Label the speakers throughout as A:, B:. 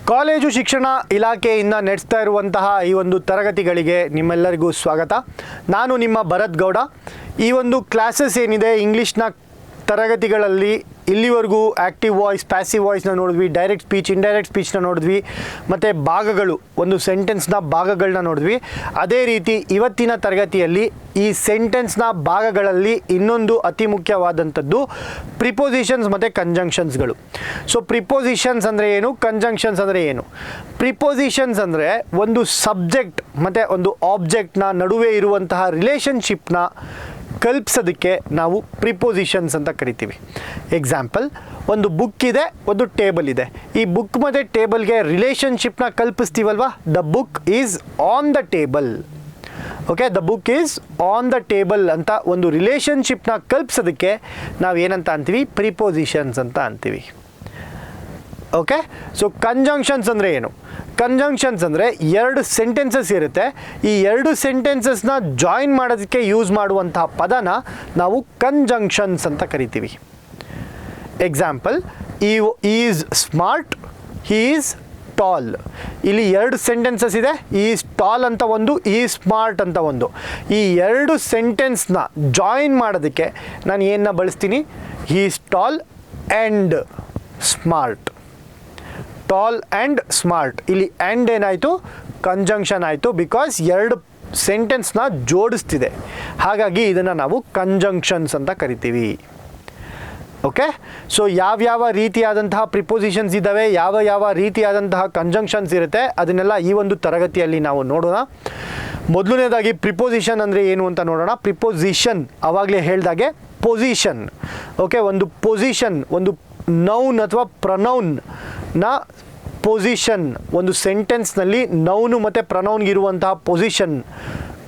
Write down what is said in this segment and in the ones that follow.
A: College ಶಿಕ್ಷಣ ಇಲಾಖೆಯಿಂದ ನಡೆಸ್ತಾ ಇರುವಂತಹ ಈ ಒಂದು ತರಗತಿಗಳಿಗೆ ನಿಮ್ಮೆಲ್ಲರಿಗೂ ಸ್ವಾಗತ. ನಾನು ನಿಮ್ಮ ಭರತ್ ಗೌಡ. ಈ ಒಂದು ಕ್ಲಾಸಸ್ ಏನಿದೆ ಇಂಗ್ಲೀಷ್ನ ತರಗತಿಗಳಲ್ಲಿ ಇಲ್ಲಿವರೆಗೂ ಆ್ಯಕ್ಟಿವ್ ವಾಯ್ಸ್, ಪ್ಯಾಸಿವ್ ವಾಯ್ಸ್ನ ನೋಡಿದ್ವಿ, ಡೈರೆಕ್ಟ್ ಸ್ಪೀಚ್, ಇಂಡೈರೆಕ್ಟ್ ಸ್ಪೀಚ್ನ ನೋಡಿದ್ವಿ, ಮತ್ತು ಭಾಗಗಳು, ಒಂದು ಸೆಂಟೆನ್ಸ್ನ ಭಾಗಗಳನ್ನ ನೋಡಿದ್ವಿ. ಅದೇ ರೀತಿ ಇವತ್ತಿನ ತರಗತಿಯಲ್ಲಿ ಈ ಸೆಂಟೆನ್ಸ್ನ ಭಾಗಗಳಲ್ಲಿ ಇನ್ನೊಂದು ಅತಿ ಮುಖ್ಯವಾದಂಥದ್ದು ಪ್ರಿಪೋಸಿಷನ್ಸ್ ಮತ್ತು ಕಂಜಂಕ್ಷನ್ಸ್ಗಳು. ಸೊ ಪ್ರಿಪೋಸಿಷನ್ಸ್ ಅಂದರೆ ಏನು, ಕಂಜಂಕ್ಷನ್ಸ್ ಅಂದರೆ ಏನು? ಪ್ರಿಪೋಸಿಷನ್ಸ್ ಅಂದರೆ ಒಂದು ಸಬ್ಜೆಕ್ಟ್ ಮತ್ತು ಒಂದು ಆಬ್ಜೆಕ್ಟ್ನ ನಡುವೆ ಇರುವಂತಹ ರಿಲೇಷನ್ಶಿಪ್ನ ಕಲ್ಪಿಸೋದಕ್ಕೆ ನಾವು ಪ್ರಿಪೋಸಿಷನ್ಸ್ ಅಂತ ಕರಿತೀವಿ. ಎಕ್ಸಾಂಪಲ್, ಒಂದು ಬುಕ್ ಇದೆ, ಒಂದು ಟೇಬಲ್ ಇದೆ. ಈ ಬುಕ್ ಮತ್ತು ಟೇಬಲ್ಗೆ ರಿಲೇಷನ್ಶಿಪ್ನ ಕಲ್ಪಿಸ್ತೀವಲ್ವಾ, the book is on the table. Okay, the book is on the table ಅಂತ ಒಂದು ರಿಲೇಷನ್ಶಿಪ್ನ ಕಲ್ಪಿಸೋದಕ್ಕೆ ನಾವು ಏನಂತ ಅಂತೀವಿ, ಪ್ರಿಪೋಸಿಷನ್ಸ್ ಅಂತ ಅಂತೀವಿ. ಓಕೆ, ಸೊ ಕಂಜಂಕ್ಷನ್ಸ್ ಅಂದರೆ ಏನು? ಕಂಜಂಕ್ಷನ್ಸ್ ಅಂದರೆ ಎರಡು ಸೆಂಟೆನ್ಸಸ್ ಇರುತ್ತೆ. ಈ ಎರಡು ಸೆಂಟೆನ್ಸಸ್ನ ಜಾಯಿನ್ ಮಾಡೋದಕ್ಕೆ ಯೂಸ್ ಮಾಡುವಂತಹ ಪದನ ನಾವು ಕಂಜಂಕ್ಷನ್ಸ್ ಅಂತ ಕರಿತೀವಿ. Example, is smart, he is tall. ಇಲ್ಲಿ ಎರಡು ಸೆಂಟೆನ್ಸಸ್ ಇದೆ, ಈಸ್ ಟಾಲ್ ಅಂತ ಒಂದು, ಈಸ್ ಸ್ಮಾರ್ಟ್ ಅಂತ ಒಂದು. ಈ ಎರಡು ಸೆಂಟೆನ್ಸ್ನ ಜಾಯಿನ್ ಮಾಡೋದಕ್ಕೆ ನಾನು ಏನನ್ನ ಬಳಸ್ತೀನಿ, is tall and smart. Tall and smart. ಇಲ್ಲಿ ಆ್ಯಂಡ್ ಏನಾಯಿತು, ಕಂಜಂಕ್ಷನ್ ಆಯಿತು, ಬಿಕಾಸ್ ಎರಡು ಸೆಂಟೆನ್ಸ್ನ ಜೋಡಿಸ್ತಿದೆ. ಹಾಗಾಗಿ ಇದನ್ನು ನಾವು ಕಂಜಂಕ್ಷನ್ಸ್ ಅಂತ ಕರಿತೀವಿ. ಓಕೆ, ಸೊ ಯಾವ್ಯಾವ ರೀತಿಯಾದಂತಹ ಪ್ರಿಪೋಸಿಷನ್ಸ್ ಇದ್ದಾವೆ, ಯಾವ ರೀತಿಯಾದಂತಹ ಕಂಜಂಕ್ಷನ್ಸ್ ಇರುತ್ತೆ, ಅದನ್ನೆಲ್ಲ ಈ ಒಂದು ತರಗತಿಯಲ್ಲಿ ನಾವು ನೋಡೋಣ. ಮೊದಲನೇದಾಗಿ ಪ್ರಿಪೋಸಿಷನ್ ಅಂದರೆ ಏನು ಅಂತ ನೋಡೋಣ. ಪ್ರಿಪೋಸಿಷನ್ ಆವಾಗಲೇ ಹೇಳಿದಾಗೆ ಪೊಸಿಷನ್. ಓಕೆ, ಒಂದು ಪೊಸಿಷನ್, ಒಂದು ನೌನ್ ಅಥವಾ ಪ್ರನೌನ್ನ ಪೊಸಿಷನ್, ಒಂದು ಸೆಂಟೆನ್ಸ್ನಲ್ಲಿ ನೌನು ಮತ್ತು ಪ್ರನೌನ್ಗಿರುವಂತಹ ಪೊಸಿಷನ್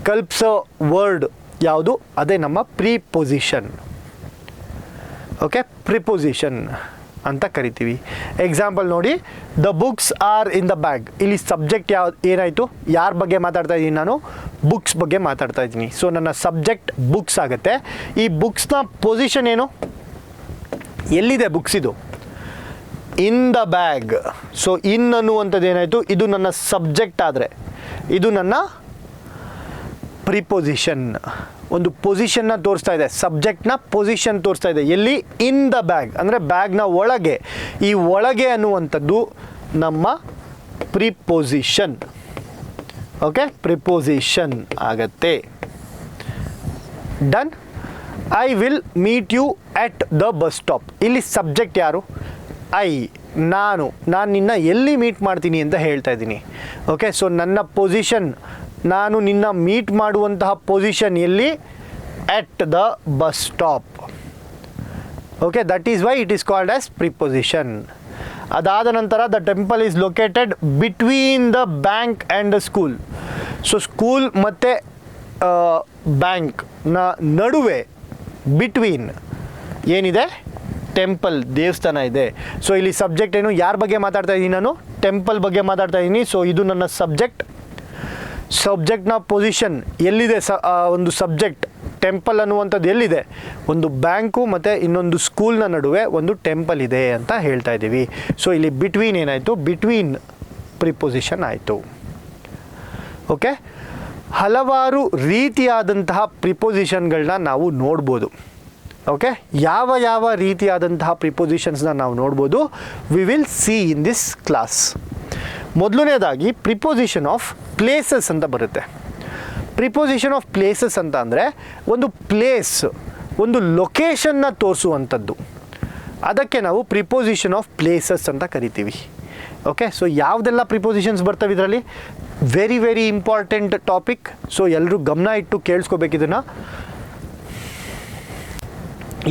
A: ಕಲ್ಪಿಸೋ ವರ್ಡ್ ಯಾವುದು, ಅದೇ ನಮ್ಮ ಪ್ರಿಪೊಸಿಷನ್. ಓಕೆ, ಪ್ರಿಪೊಸಿಷನ್ ಅಂತ ಕರಿತೀವಿ. ಎಕ್ಸಾಂಪಲ್ ನೋಡಿ, the books are in the bag. ಇಲ್ಲಿ ಸಬ್ಜೆಕ್ಟ್ ಏನಾಯಿತು, ಯಾರ ಬಗ್ಗೆ ಮಾತಾಡ್ತಾ ಇದ್ದೀನಿ ನಾನು, ಬುಕ್ಸ್ ಬಗ್ಗೆ ಮಾತಾಡ್ತಾ ಇದ್ದೀನಿ. ಸೊ ನನ್ನ ಸಬ್ಜೆಕ್ಟ್ ಬುಕ್ಸ್ ಆಗುತ್ತೆ. ಈ ಬುಕ್ಸ್ನ ಪೊಸಿಷನ್ ಏನು, ಎಲ್ಲಿದೆ ಬುಕ್ಸ್, ಇದು ಇನ್ ದ ಬ್ಯಾಗ್. ಸೊ ಇನ್ ಅನ್ನುವಂಥದ್ದು ಏನಾಯಿತು, ಇದು ನನ್ನ ಸಬ್ಜೆಕ್ಟ್ ಆದರೆ ಇದು ನನ್ನ ಪ್ರಿಪೊಸಿಷನ್. ಒಂದು ಪೊಸಿಷನ್ನ ತೋರಿಸ್ತಾ ಇದೆ, ಸಬ್ಜೆಕ್ಟ್ನ ಪೊಸಿಷನ್ ತೋರಿಸ್ತಾ ಇದೆ. ಎಲ್ಲಿ, ಇನ್ ದ ಬ್ಯಾಗ್ ಅಂದರೆ ಬ್ಯಾಗ್ನ ಒಳಗೆ. ಈ ಒಳಗೆ ಅನ್ನುವಂಥದ್ದು ನಮ್ಮ ಪ್ರಿಪೊಸಿಷನ್. ಓಕೆ, ಪ್ರಿಪೊಸಿಷನ್ ಆಗತ್ತೆ. Done. I will meet you at the bus stop. ಇಲ್ಲಿ ಸಬ್ಜೆಕ್ಟ್ ಯಾರು, ನಾನು ನಿನ್ನ ಎಲ್ಲಿ ಮೀಟ್ ಮಾಡ್ತೀನಿ ಅಂತ ಹೇಳ್ತಾ ಇದ್ದೀನಿ. ಓಕೆ, ಸೊ ನನ್ನ ಪೊಸಿಷನ್, ನಾನು ನಿನ್ನ ಮೀಟ್ ಮಾಡುವಂತಹ ಪೊಸಿಷನ್ ಎಲ್ಲಿ, ಎಟ್ the bus stop. Okay, that is why it is called as preposition. ಅದಾದ ನಂತರ the temple is located between the bank and the school. So school ಮತ್ತು ಬ್ಯಾಂಕ್ನ ನಡುವೆ, ಬಿಟ್ವೀನ್ ಏನಿದೆ, ಟೆಂಪಲ್, ದೇವಸ್ಥಾನ ಇದೆ. ಸೊ ಇಲ್ಲಿ ಸಬ್ಜೆಕ್ಟ್ ಏನು, ಯಾರ ಬಗ್ಗೆ ಮಾತಾಡ್ತಾ ಇದ್ದೀನಿ ನಾನು, ಟೆಂಪಲ್ ಬಗ್ಗೆ ಮಾತಾಡ್ತಾ ಇದ್ದೀನಿ. ಸೊ ಇದು ನನ್ನ ಸಬ್ಜೆಕ್ಟ್. ಸಬ್ಜೆಕ್ಟ್ನ ಪೊಸಿಷನ್ ಎಲ್ಲಿದೆ, ಒಂದು ಸಬ್ಜೆಕ್ಟ್ ಟೆಂಪಲ್ ಅನ್ನುವಂಥದ್ದು ಎಲ್ಲಿದೆ, ಒಂದು ಬ್ಯಾಂಕು ಮತ್ತು ಇನ್ನೊಂದು ಸ್ಕೂಲ್ನ ನಡುವೆ ಒಂದು ಟೆಂಪಲ್ ಇದೆ ಅಂತ ಹೇಳ್ತಾ ಇದ್ದೀವಿ. ಸೊ ಇಲ್ಲಿ ಬಿಟ್ವೀನ್ ಏನಾಯಿತು, ಬಿಟ್ವೀನ್ ಪ್ರಿಪೊಸಿಷನ್ ಆಯಿತು. ಓಕೆ, ಹಲವಾರು ರೀತಿಯಾದಂತಹ ಪ್ರಿಪೊಸಿಷನ್ಗಳನ್ನ ನಾವು ನೋಡ್ಬೋದು. ಓಕೆ, ಯಾವ ರೀತಿಯಾದಂತಹ ಪ್ರಿಪೊಸಿಷನ್ಸ್ನ ನಾವು ನೋಡ್ಬೋದು, we will see in this class. ಮೊದಲನೇದಾಗಿ ಪ್ರಿಪೊಸಿಷನ್ ಆಫ್ ಪ್ಲೇಸಸ್ ಅಂತ ಬರುತ್ತೆ. ಪ್ರಿಪೊಸಿಷನ್ ಆಫ್ ಪ್ಲೇಸಸ್ ಅಂತ ಅಂದರೆ ಒಂದು ಪ್ಲೇಸ್, ಒಂದು ಲೊಕೇಶನ್ನ ತೋರಿಸುವಂಥದ್ದು. ಅದಕ್ಕೆ ನಾವು ಪ್ರಿಪೊಸಿಷನ್ ಆಫ್ ಪ್ಲೇಸಸ್ ಅಂತ ಕರಿತೀವಿ. ಓಕೆ, ಸೊ ಯಾವುದೆಲ್ಲ ಪ್ರಿಪೊಸಿಷನ್ಸ್ ಬರ್ತವೆ ಇದರಲ್ಲಿ, ವೆರಿ ಇಂಪಾರ್ಟೆಂಟ್ ಟಾಪಿಕ್. ಸೊ ಎಲ್ಲರೂ ಗಮನ ಇಟ್ಟು ಕೇಳಿಸ್ಕೋಬೇಕಿದನ್ನು.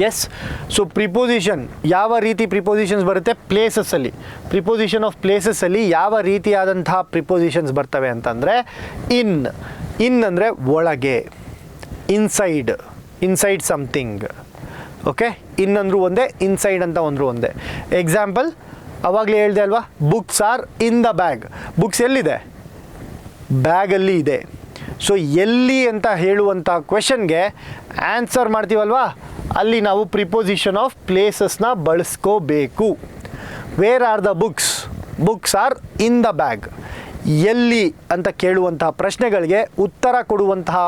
A: ಎಸ್, ಸೊ ಪ್ರಿಪೊಸಿಷನ್, ಯಾವ ರೀತಿ ಪ್ರಿಪೊಸಿಷನ್ಸ್ ಬರುತ್ತೆ ಪ್ಲೇಸಸ್ಸಲ್ಲಿ. ಪ್ರಿಪೊಸಿಷನ್ ಆಫ್ ಪ್ಲೇಸಸ್ಸಲ್ಲಿ ಯಾವ ರೀತಿಯಾದಂತಹ ಪ್ರಿಪೊಸಿಷನ್ಸ್ ಬರ್ತವೆ ಅಂತಂದರೆ, ಇನ್ ಅಂದರೆ ಒಳಗೆ, ಇನ್ಸೈಡ್ ಸಮಥಿಂಗ್. ಓಕೆ, ಇನ್ ಅಂದರೂ ಒಂದೇ, ಇನ್ಸೈಡ್ ಅಂತ ಅಂದರೂ ಒಂದೇ. ಎಕ್ಸಾಂಪಲ್ ಆವಾಗಲೇ ಹೇಳಿದೆ ಅಲ್ವಾ, books are in the bag. Books ಎಲ್ಲಿದೆ, ಬ್ಯಾಗಲ್ಲಿ ಇದೆ. ಸೊ ಎಲ್ಲಿ ಅಂತ ಹೇಳುವಂಥ ಕ್ವೆಶನ್ಗೆ ಆನ್ಸರ್ ಮಾಡ್ತೀವಲ್ವಾ, ಅಲ್ಲಿ ನಾವು ಪ್ರಿಪೊಸಿಷನ್ ಆಫ್ ಪ್ಲೇಸಸ್ನ ಬಳಸ್ಕೋಬೇಕು. Where are the books, books are in the bag. ಎಲ್ಲಿ ಅಂತ ಕೇಳುವಂತಹ ಪ್ರಶ್ನೆಗಳಿಗೆ ಉತ್ತರ ಕೊಡುವಂತಹ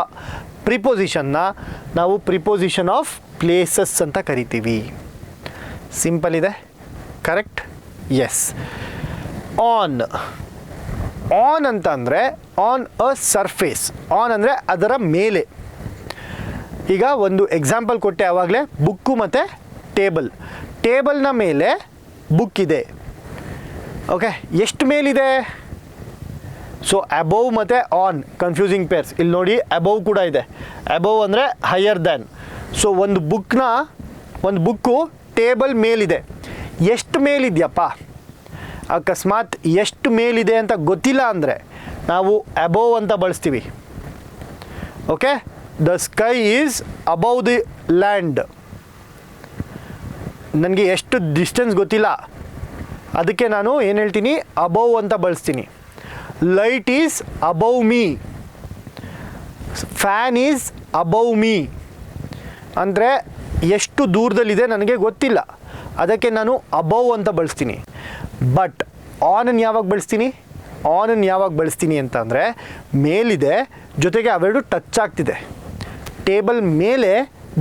A: ಪ್ರಿಪೋಸಿಷನ್ನ ನಾವು ಪ್ರಿಪೋಸಿಷನ್ ಆಫ್ ಪ್ಲೇಸಸ್ ಅಂತ ಕರಿತೀವಿ. ಸಿಂಪಲ್ ಇದೆ, ಕರೆಕ್ಟ್? ಎಸ್. ಆನ್. ಆನ್ ಅಂತ ಅಂದರೆ ಆನ್ ಅ ಸರ್ಫೇಸ್. ಆನ್ ಅಂದರೆ ಅದರ ಮೇಲೆ. ಈಗ ಒಂದು ಎಕ್ಸಾಂಪಲ್ ಕೊಟ್ಟೆ ಆವಾಗಲೇ, ಬುಕ್ಕು ಮತ್ತು ಟೇಬಲ್. ಟೇಬಲ್ನ ಮೇಲೆ ಬುಕ್ ಇದೆ. ಓಕೆ, ಎಷ್ಟು ಮೇಲಿದೆ? ಸೊ ಅಬೌವ್ ಮತ್ತು ಆನ್ ಕನ್ಫ್ಯೂಸಿಂಗ್ ಪೇರ್ಸ್. ಇಲ್ಲಿ ನೋಡಿ ಅಬೌವ್ ಕೂಡ ಇದೆ. ಅಬೌವ್ ಅಂದರೆ ಹೈಯರ್ ದ್ಯಾನ್. ಸೊ ಒಂದು ಬುಕ್ಕು ಟೇಬಲ್ ಮೇಲಿದೆ. ಎಷ್ಟು ಮೇಲಿದೆಯಪ್ಪ? ಅಕಸ್ಮಾತ್ ಎಷ್ಟು ಮೇಲಿದೆ ಅಂತ ಗೊತ್ತಿಲ್ಲ ಅಂದರೆ ನಾವು ಅಬೌವ್ ಅಂತ ಬಳಸ್ತೀವಿ. Okay, the sky is above the land. ನನಗೆ ಎಷ್ಟು ಡಿಸ್ಟೆನ್ಸ್ ಗೊತ್ತಿಲ್ಲ, ಅದಕ್ಕೆ ನಾನು ಏನು ಹೇಳ್ತೀನಿ? ಅಬೌವ್ ಅಂತ ಬಳಸ್ತೀನಿ. Light is above me. Fan is above me. ಅಂದರೆ ಎಷ್ಟು ದೂರದಲ್ಲಿದೆ ನನಗೆ ಗೊತ್ತಿಲ್ಲ, ಅದಕ್ಕೆ ನಾನು ಅಬೌವ್ ಅಂತ ಬಳಸ್ತೀನಿ. ಬಟ್ ಆನನ್ನು ಯಾವಾಗ ಬಳಸ್ತೀನಿ? ಆನನ್ನು ಯಾವಾಗ ಬಳಸ್ತೀನಿ ಅಂತಂದರೆ, ಮೇಲಿದೆ, ಜೊತೆಗೆ ಅವೆರಡು ಟಚ್ ಆಗ್ತಿದೆ. ಟೇಬಲ್ ಮೇಲೆ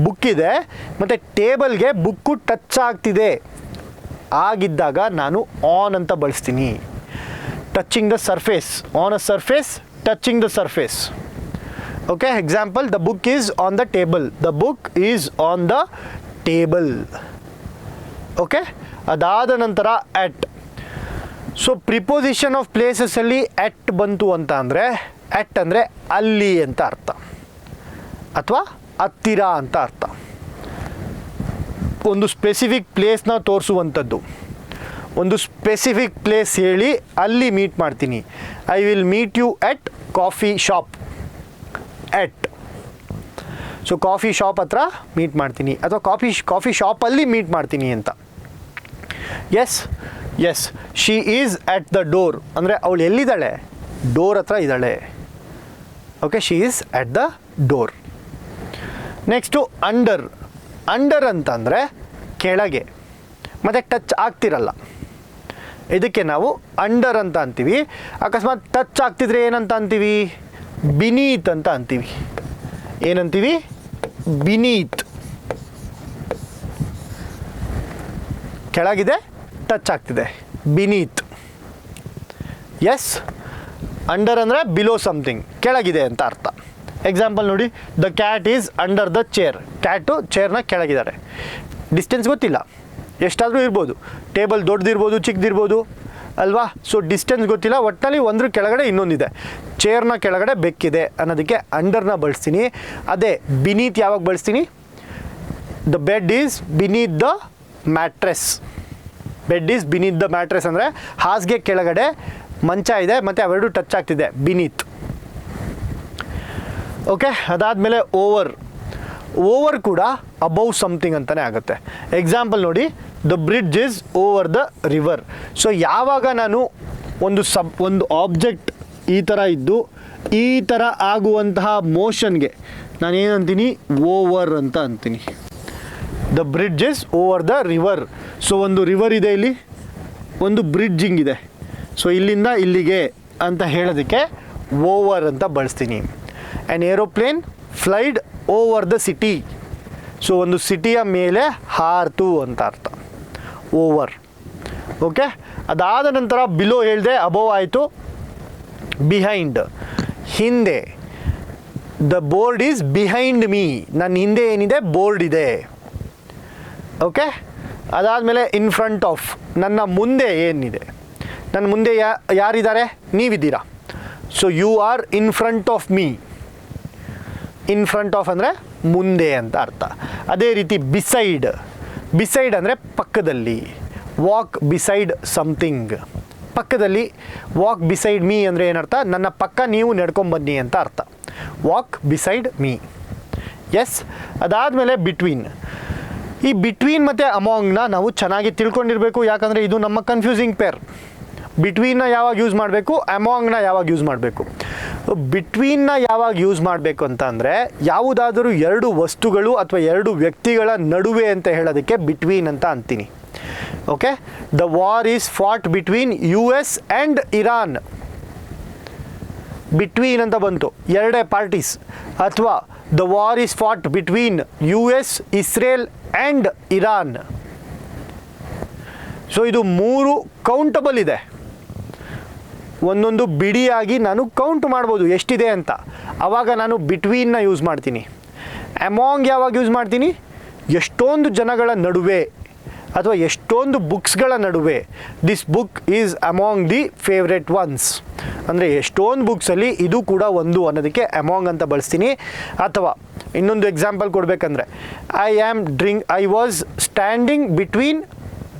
A: ಬುಕ್ ಇದೆ ಮತ್ತು ಟೇಬಲ್ಗೆ ಬುಕ್ಕು ಟಚ್ ಆಗ್ತಿದೆ. ಆಗಿದ್ದಾಗ ನಾನು ಆನ್ ಅಂತ ಬಳಸ್ತೀನಿ. Touching the surface. On a surface, touching the surface. Okay, example, the book is on the table. The book is on the table. Okay, ಅದಾದ ನಂತರ ಅಟ್. ಸೊ ಪ್ರಿಪೋಸಿಷನ್ ಆಫ್ ಪ್ಲೇಸಸ್ಸಲ್ಲಿ at ಬಂತು ಅಂತ ಅಂದರೆ, ಅಟ್ ಅಂದರೆ ಅಲ್ಲಿ ಅಂತ ಅರ್ಥ, ಅಥವಾ ಹತ್ತಿರ ಅಂತ ಅರ್ಥ. ಒಂದು ಸ್ಪೆಸಿಫಿಕ್ ಪ್ಲೇಸ್ನ ತೋರಿಸುವಂಥದ್ದು. ಒಂದು ಸ್ಪೆಸಿಫಿಕ್ ಪ್ಲೇಸ್ ಹೇಳಿ ಅಲ್ಲಿ ಮೀಟ್ ಮಾಡ್ತೀನಿ. I will meet you at coffee shop. At. So coffee shop ಹತ್ರ ಮೀಟ್ ಮಾಡ್ತೀನಿ, ಅಥವಾ ಕಾಫಿ ಶಾಪಲ್ಲಿ ಮೀಟ್ ಮಾಡ್ತೀನಿ ಅಂತ. Yes, yes. She is at the door ಅಂದರೆ ಅವಳು ಎಲ್ಲಿದ್ದಾಳೆ? ಡೋರ್ ಹತ್ರ ಇದ್ದಾಳೆ. Okay, she is at the door. Next under. Under ಅಂತಂದರೆ ಕೆಳಗೆ, ಮತ್ತು ಟಚ್ ಆಗ್ತಿರಲ್ಲ. ಇದಕ್ಕೆ ನಾವು ಅಂಡರ್ ಅಂತ ಅಂತೀವಿ. ಅಕಸ್ಮಾತ್ ಟಚ್ ಆಗ್ತಿದ್ರೆ ಏನಂತ ಅಂತೀವಿ? ಬಿನೀತ್ ಅಂತ ಅಂತೀವಿ. ಏನಂತೀವಿ? ಬಿನೀತ್. ಕೆಳಗಿದೆ, ಟಚ್ ಆಗ್ತಿದೆ, ಬಿನೀತ್. ಎಸ್. ಅಂಡರ್ ಅಂದರೆ ಬಿಲೋ ಸಮಥಿಂಗ್, ಕೆಳಗಿದೆ ಅಂತ ಅರ್ಥ. ಎಕ್ಸಾಂಪಲ್ ನೋಡಿ, the cat is under the chair. Cat ಚೇರ್ನ ಕೆಳಗಿದ್ದಾರೆ. ಡಿಸ್ಟೆನ್ಸ್ ಗೊತ್ತಿಲ್ಲ, ಎಷ್ಟಾದರೂ ಇರ್ಬೋದು. ಟೇಬಲ್ ದೊಡ್ಡದಿರ್ಬೋದು, ಚಿಕ್ಕದಿರ್ಬೋದು ಅಲ್ವಾ? ಸೊ ಡಿಸ್ಟೆನ್ಸ್ ಗೊತ್ತಿಲ್ಲ, ಒಟ್ಟಿನಲ್ಲಿ ಒಂದ್ರ ಕೆಳಗಡೆ ಇನ್ನೊಂದಿದೆ. ಚೇರ್ನ ಕೆಳಗಡೆ ಬೆಕ್ಕಿದೆ ಅನ್ನೋದಕ್ಕೆ ಅಂಡರ್ನ ಬಳಸ್ತೀನಿ. ಅದೇ ಬಿನೀತ್ ಯಾವಾಗ ಬಳಸ್ತೀನಿ? The bed is beneath the mattress. Bed is beneath the mattress ಅಂದರೆ ಹಾಸಿಗೆ ಕೆಳಗಡೆ ಮಂಚ ಇದೆ ಮತ್ತು ಅವೆರಡು ಟಚ್ ಆಗ್ತಿದೆ, ಬಿನೀತ್. ಓಕೆ, ಅದಾದಮೇಲೆ ಓವರ್. ಓವರ್ ಕೂಡ ಅಬೌವ್ ಸಮಥಿಂಗ್ ಅಂತಲೇ ಆಗುತ್ತೆ. ಎಕ್ಸಾಂಪಲ್ ನೋಡಿ, the bridge is over the river. So ಯಾವಾಗ ನಾನು ಒಂದು ಆಬ್ಜೆಕ್ಟ್ ಈ ಥರ ಇದ್ದು ಈ ಥರ ಆಗುವಂತಹ ಮೋಷನ್ಗೆ ನಾನೇನಂತೀನಿ? ಓವರ್ ಅಂತ ಅಂತೀನಿ. The bridge is over the river. So ಒಂದು ರಿವರ್ ಇದೆ, ಇಲ್ಲಿ ಒಂದು ಬ್ರಿಡ್ಜಿಂಗ್ ಇದೆ. ಸೊ ಇಲ್ಲಿಂದ ಇಲ್ಲಿಗೆ ಅಂತ ಹೇಳೋದಕ್ಕೆ ಓವರ್ ಅಂತ ಬಳಸ್ತೀನಿ. An aeroplane flied over the city. So ಒಂದು ಸಿಟಿಯ ಮೇಲೆ ಹಾರ್ತು ಅಂತ ಅರ್ಥ, ಓವರ್. ಓಕೆ, ಅದಾದ ನಂತರ ಬಿಲೋ ಹೇಳಿದೆ, ಅಬೋವ್ ಆಯಿತು. ಬಿಹೈಂಡ್, ಹಿಂದೆ. The board is behind me. ನನ್ನ ಹಿಂದೆ ಏನಿದೆ? ಬೋರ್ಡ್ ಇದೆ. ಓಕೆ, ಅದಾದಮೇಲೆ ಇನ್ ಫ್ರಂಟ್ ಆಫ್. ನನ್ನ ಮುಂದೆ ಏನಿದೆ? ನನ್ನ ಮುಂದೆ ಯಾರಿದ್ದಾರೆ? ನೀವಿದ್ದೀರಾ. So you are in front of me. In front of ಅಂದರೆ ಮುಂದೆ ಅಂತ ಅರ್ಥ. ಅದೇ ರೀತಿ ಬಿಸೈಡ್. ಬಿಸೈಡ್ ಅಂದರೆ ಪಕ್ಕದಲ್ಲಿ. ವಾಕ್ ಬಿಸೈಡ್ ಸಮಥಿಂಗ್, ಪಕ್ಕದಲ್ಲಿ. ವಾಕ್ ಬಿಸೈಡ್ ಮೀ ಅಂದರೆ ಏನರ್ಥ? ನನ್ನ ಪಕ್ಕ ನೀವು ನಡ್ಕೊಂಬನ್ನಿ ಅಂತ ಅರ್ಥ. Walk beside me. ಎಸ್. ಅದಾದಮೇಲೆ ಬಿಟ್ವೀನ್. ಈ ಬಿಟ್ವೀನ್ ಮತ್ತು ಅಮಾಂಗ್ನ ನಾವು ಚೆನ್ನಾಗಿ ತಿಳ್ಕೊಂಡಿರಬೇಕು, ಯಾಕಂದರೆ ಇದು ನಮ್ಮ ಕನ್ಫ್ಯೂಸಿಂಗ್ ಪೇರ್. ಬಿಟ್ವೀನ್ನ ಯಾವಾಗ ಯೂಸ್ ಮಾಡಬೇಕು, ಅಮಾಂಗ್ನ ಯಾವಾಗ ಯೂಸ್ ಮಾಡಬೇಕು. ಬಿಟ್ವೀನ್ನ ಯಾವಾಗ ಯೂಸ್ ಮಾಡಬೇಕು ಅಂತ ಅಂದರೆ, ಯಾವುದಾದರೂ ಎರಡು ವಸ್ತುಗಳು ಅಥವಾ ಎರಡು ವ್ಯಕ್ತಿಗಳ ನಡುವೆ ಅಂತ ಹೇಳೋದಕ್ಕೆ ಬಿಟ್ವೀನ್ ಅಂತ ಅಂತೀನಿ. Okay, the war is fought between US and Iran. Between ಅಂತ ಬಂತು, ಎರಡೇ ಪಾರ್ಟೀಸ್. ಅಥವಾ the war is fought between US, Israel and Iran. So ಇದು 3 ಕೌಂಟಬಲ್ ಇದೆ. ಒಂದೊಂದು ಬಿಡಿಯಾಗಿ ನಾನು ಕೌಂಟ್ ಮಾಡ್ಬೋದು ಎಷ್ಟಿದೆ ಅಂತ. ಆವಾಗ ನಾನು ಬಿಟ್ವೀನ್ನ ಯೂಸ್ ಮಾಡ್ತೀನಿ. ಅಮಾಂಗ್ ಯಾವಾಗ ಯೂಸ್ ಮಾಡ್ತೀನಿ? ಎಷ್ಟೊಂದು ಜನಗಳ ನಡುವೆ ಅಥವಾ ಎಷ್ಟೊಂದು ಬುಕ್ಸ್ಗಳ ನಡುವೆ. This book is among the favourite once. ಅಂದರೆ ಎಷ್ಟೊಂದು ಬುಕ್ಸಲ್ಲಿ ಇದು ಕೂಡ ಒಂದು ಅನ್ನೋದಕ್ಕೆ ಅಮಾಂಗ್ ಅಂತ ಬಳಸ್ತೀನಿ. ಅಥವಾ ಇನ್ನೊಂದು ಎಕ್ಸಾಂಪಲ್ ಕೊಡಬೇಕಂದ್ರೆ, I was standing between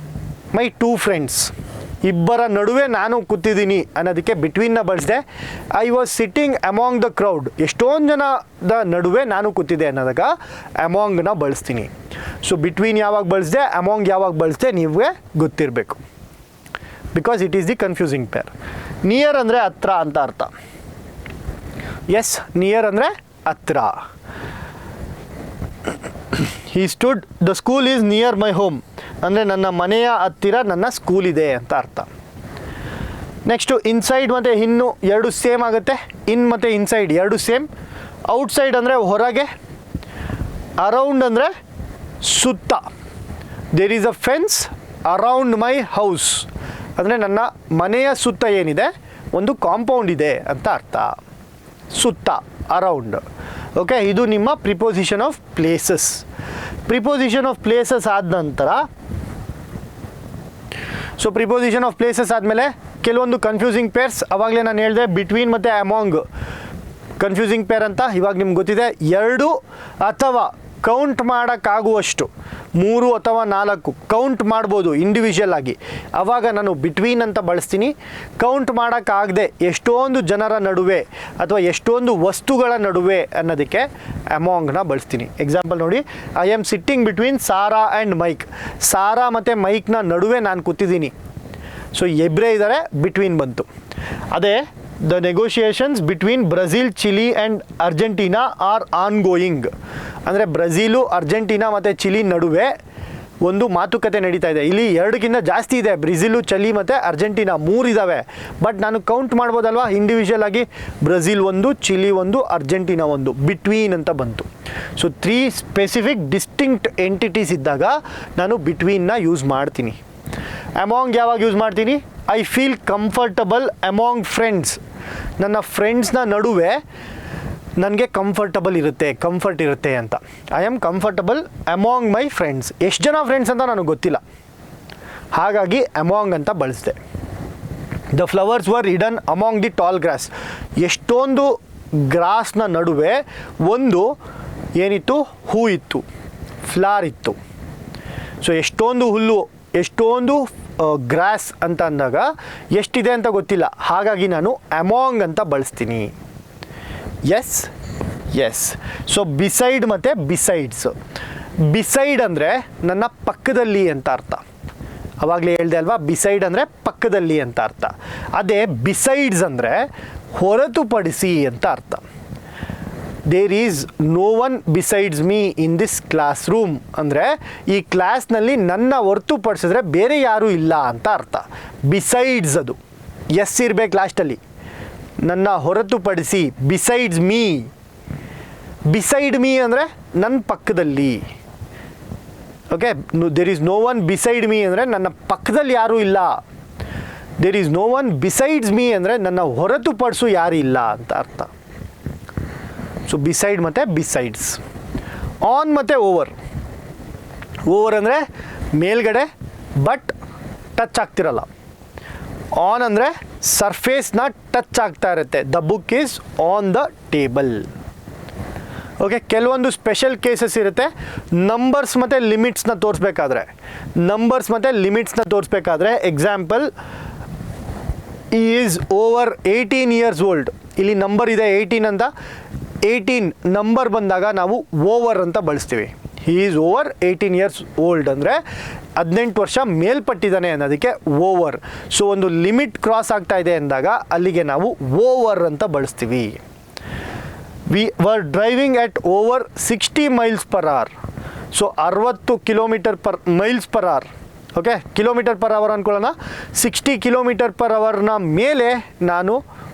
A: my 2 friends. ಇಬ್ಬರ ನಡುವೆ ನಾನು ಕೂತಿದ್ದೀನಿ ಅನ್ನೋದಕ್ಕೆ ಬಿಟ್ವೀನ್ನ ಬಳಸಿದೆ. I was sitting among the crowd. ಎಷ್ಟೊಂದು ಜನದ ನಡುವೆ ನಾನು ಕೂತಿದ್ದೆ ಅನ್ನೋದಾಗ ಅಮಾಂಗ್ನ ಬಳಸ್ತೀನಿ. ಸೊ ಬಿಟ್ವೀನ್ ಯಾವಾಗ ಬಳಸಿದೆ, ಅಮಾಂಗ್ ಯಾವಾಗ ಬಳಸಿದೆ ನಿಮಗೆ ಗೊತ್ತಿರಬೇಕು. Because it is the confusing pair. Near ಅಂದರೆ ಹತ್ರ ಅಂತ ಅರ್ಥ. ಎಸ್, ನಿಯರ್ ಅಂದರೆ ಹತ್ರ. He stood the school is near my home. ಅಂದರೆ ನನ್ನ ಮನೆಯ ಹತ್ತಿರ ನನ್ನ ಸ್ಕೂಲ್ ಇದೆ ಅಂತ ಅರ್ಥ. ನೆಕ್ಸ್ಟು ಇನ್ಸೈಡ್ ಮತ್ತು ಇನ್ನು ಎರಡು ಸೇಮ್ ಆಗುತ್ತೆ. ಇನ್ ಮತ್ತು ಇನ್ಸೈಡ್ ಎರಡು ಸೇಮ್. ಔಟ್ಸೈಡ್ ಅಂದರೆ ಹೊರಗೆ. ಅರೌಂಡ್ ಅಂದರೆ ಸುತ್ತ. There is a fence around my house. ಅಂದರೆ ನನ್ನ ಮನೆಯ ಸುತ್ತ ಏನಿದೆ ಒಂದು ಕಾಂಪೌಂಡ್ ಇದೆ ಅಂತ ಅರ್ಥ. ಸುತ್ತ, ಅರೌಂಡ್. ಓಕೆ, ಇದು ನಿಮ್ಮ preposition of places. Preposition of places ಆದ ನಂತರ, ಸೊ ಪ್ರಿಪೋಸಿಷನ್ ಆಫ್ ಪ್ಲೇಸಸ್ ಆದಮೇಲೆ ಕೆಲವೊಂದು ಕನ್ಫ್ಯೂಸಿಂಗ್ ಪೇರ್ಸ್. ಆವಾಗಲೇ ನಾನು ಹೇಳಿದೆ ಬಿಟ್ವೀನ್ ಮತ್ತು ಅಮಾಂಗ್ ಕನ್ಫ್ಯೂಸಿಂಗ್ ಪೇರ್ ಅಂತ. ಇವಾಗ ನಿಮ್ಗೆ ಗೊತ್ತಿದೆ. 2 ಅಥವಾ ಕೌಂಟ್ ಮಾಡೋಕ್ಕಾಗುವಷ್ಟು 3 ಅಥವಾ 4 ಕೌಂಟ್ ಮಾಡ್ಬೋದು ಇಂಡಿವಿಜುವಲ್ ಆಗಿ. ಆವಾಗ ನಾನು ಬಿಟ್ವೀನ್ ಅಂತ ಬಳಸ್ತೀನಿ. ಕೌಂಟ್ ಮಾಡೋಕ್ಕಾಗದೆ ಎಷ್ಟೊಂದು ಜನರ ನಡುವೆ ಅಥವಾ ಎಷ್ಟೊಂದು ವಸ್ತುಗಳ ನಡುವೆ ಅನ್ನೋದಕ್ಕೆ ಅಮಾಂಗ್ನ ಬಳಸ್ತೀನಿ. ಎಕ್ಸಾಂಪಲ್ ನೋಡಿ, I am sitting between Sara and Mike. Sara ಮತ್ತು ಮೈಕ್ನ ನಡುವೆ ನಾನು ಕೂತಿದ್ದೀನಿ. ಸೊ ಇಬ್ಬರೇ ಇದ್ದಾರೆ, ಬಿಟ್ವೀನ್ ಬಂತು. ಅದೇ the negotiations between Brazil, Chile and Argentina are ongoing. ಅಂದರೆ ಬ್ರೆಜಿಲು, ಅರ್ಜೆಂಟೀನಾ ಮತ್ತು ಚಿಲಿ ನಡುವೆ ಒಂದು ಮಾತುಕತೆ ನಡೀತಾ ಇದೆ. ಇಲ್ಲಿ 2ಕ್ಕಿಂತ ಜಾಸ್ತಿ ಇದೆ. ಬ್ರೆಜಿಲು, ಚಿಲಿ ಮತ್ತು ಅರ್ಜೆಂಟೀನಾ 3 ಇದ್ದಾವೆ. ಬಟ್ ನಾನು ಕೌಂಟ್ ಮಾಡ್ಬೋದಲ್ವಾ ಇಂಡಿವಿಜುವಲ್ ಆಗಿ. Brazil 1, Chile 1, Argentina 1. ಬಿಟ್ವೀನ್ ಅಂತ ಬಂತು. ಸೊ 3 ಸ್ಪೆಸಿಫಿಕ್ ಡಿಸ್ಟಿಂಕ್ಟ್ ಎಂಟಿಟೀಸ್ ಇದ್ದಾಗ ನಾನು ಬಿಟ್ವೀನ್ನ ಯೂಸ್ ಮಾಡ್ತೀನಿ. ಅಮಾಂಗ್ ಯಾವಾಗ ಯೂಸ್ ಮಾಡ್ತೀನಿ? I feel comfortable among friends. ನನ್ನ ಫ್ರೆಂಡ್ಸ್ನ ನಡುವೆ ನನಗೆ ಕಂಫರ್ಟ್ ಇರುತ್ತೆ ಅಂತ. I am comfortable among my friends. ಎಷ್ಟು ಜನ ಫ್ರೆಂಡ್ಸ್ ಅಂತ ನನಗೆ ಗೊತ್ತಿಲ್ಲ, ಹಾಗಾಗಿ ಅಮಾಂಗ್ ಅಂತ ಬಳಸಿದೆ. The flowers were hidden among the tall grass. ಎಷ್ಟೊಂದು ಗ್ರಾಸ್ನ ನಡುವೆ ಒಂದು ಏನಿತ್ತು? ಹೂ ಇತ್ತು, ಫ್ಲವರ್ ಇತ್ತು. ಸೊ ಎಷ್ಟೊಂದು ಹುಲ್ಲು, ಎಷ್ಟೊಂದು ಗ್ರಾಸ್ ಅಂತ ಅಂದಾಗ ಎಷ್ಟಿದೆ ಅಂತ ಗೊತ್ತಿಲ್ಲ, ಹಾಗಾಗಿ ನಾನು ಅಮಾಂಗ್ ಅಂತ ಬಳಸ್ತೀನಿ. ಎಸ್. ಸೊ ಬಿಸೈಡ್ ಮತ್ತು ಬಿಸೈಡ್ಸ್. ಬಿಸೈಡ್ ಅಂದರೆ ನನ್ನ ಪಕ್ಕದಲ್ಲಿ ಅಂತ ಅರ್ಥ. ಆವಾಗಲೇ ಹೇಳ್ದೆ ಅಲ್ವಾ, ಬಿಸೈಡ್ ಅಂದರೆ ಪಕ್ಕದಲ್ಲಿ ಅಂತ ಅರ್ಥ. ಅದೇ ಬಿಸೈಡ್ಸ್ ಅಂದರೆ ಹೊರತುಪಡಿಸಿ ಅಂತ ಅರ್ಥ. There is no one besides me in this classroom. ಅಂದರೆ ಈ ಕ್ಲಾಸ್ನಲ್ಲಿ ನನ್ನ ಹೊರತುಪಡಿಸಿದ್ರೆ ಬೇರೆ ಯಾರೂ ಇಲ್ಲ ಅಂತ ಅರ್ಥ. ಬಿಸೈಡ್ಸ್ ಅದು ಎಸ್ ಇರಬೇಕು ಲಾಸ್ಟಲ್ಲಿ. ನನ್ನ ಹೊರತುಪಡಿಸಿ, ಬಿಸೈಡ್ಸ್ ಮೀ. ಬಿಸೈಡ್ ಮೀ ಅಂದರೆ ನನ್ನ ಪಕ್ಕದಲ್ಲಿ. Okay, there is no one beside me ಅಂದರೆ ನನ್ನ ಪಕ್ಕದಲ್ಲಿ ಯಾರೂ ಇಲ್ಲ. There is no one besides me ಅಂದರೆ ನನ್ನ ಹೊರತುಪಡಿಸು ಯಾರೂ ಇಲ್ಲ ಅಂತ ಅರ್ಥ. ಸೊ ಬಿಸೈಡ್ ಮತ್ತು ಬಿಸೈಡ್ಸ್. ಆನ್ ಮತ್ತು ಓವರ್. ಓವರ್ ಅಂದರೆ ಮೇಲ್ಗಡೆ ಬಟ್ ಟಚ್ ಆಗ್ತಿರಲ್ಲ. ಆನ್ ಅಂದರೆ ಸರ್ಫೇಸ್ನ ಟಚ್ ಆಗ್ತಾ ಇರುತ್ತೆ. The book is on the table. Okay, ಕೆಲವೊಂದು ಸ್ಪೆಷಲ್ ಕೇಸಸ್ ಇರುತ್ತೆ. ನಂಬರ್ಸ್ ಮತ್ತು ಲಿಮಿಟ್ಸ್ನ ತೋರಿಸ್ಬೇಕಾದ್ರೆ example, is over 18 years old. ಇಲ್ಲಿ ನಂಬರ್ ಇದೆ 18 ಅಂತ. 18 ನಂಬರ್ ಬಂದಾಗ ನಾವು ಓವರ್ ಅಂತ ಬಳಸ್ತೀವಿ. He is over 18 years old ಅಂದರೆ 18 ವರ್ಷ ಮೇಲ್ಪಟ್ಟಿದ್ದಾನೆ ಅನ್ನೋದಕ್ಕೆ ಓವರ್. ಸೊ ಒಂದು ಲಿಮಿಟ್ ಕ್ರಾಸ್ ಆಗ್ತಾ ಇದೆ ಅಂದಾಗ ಅಲ್ಲಿಗೆ ನಾವು ಓವರ್ ಅಂತ ಬಳಸ್ತೀವಿ. We were driving at over 60 miles per hour. So 60 km/ms. Okay, kilometre per hour ಅಂದ್ಕೊಳ್ಳೋಣ. 60 ಕಿಲೋಮೀಟರ್ ಪರ್ ಅವರ್ನ ಮೇಲೆ ನಾನು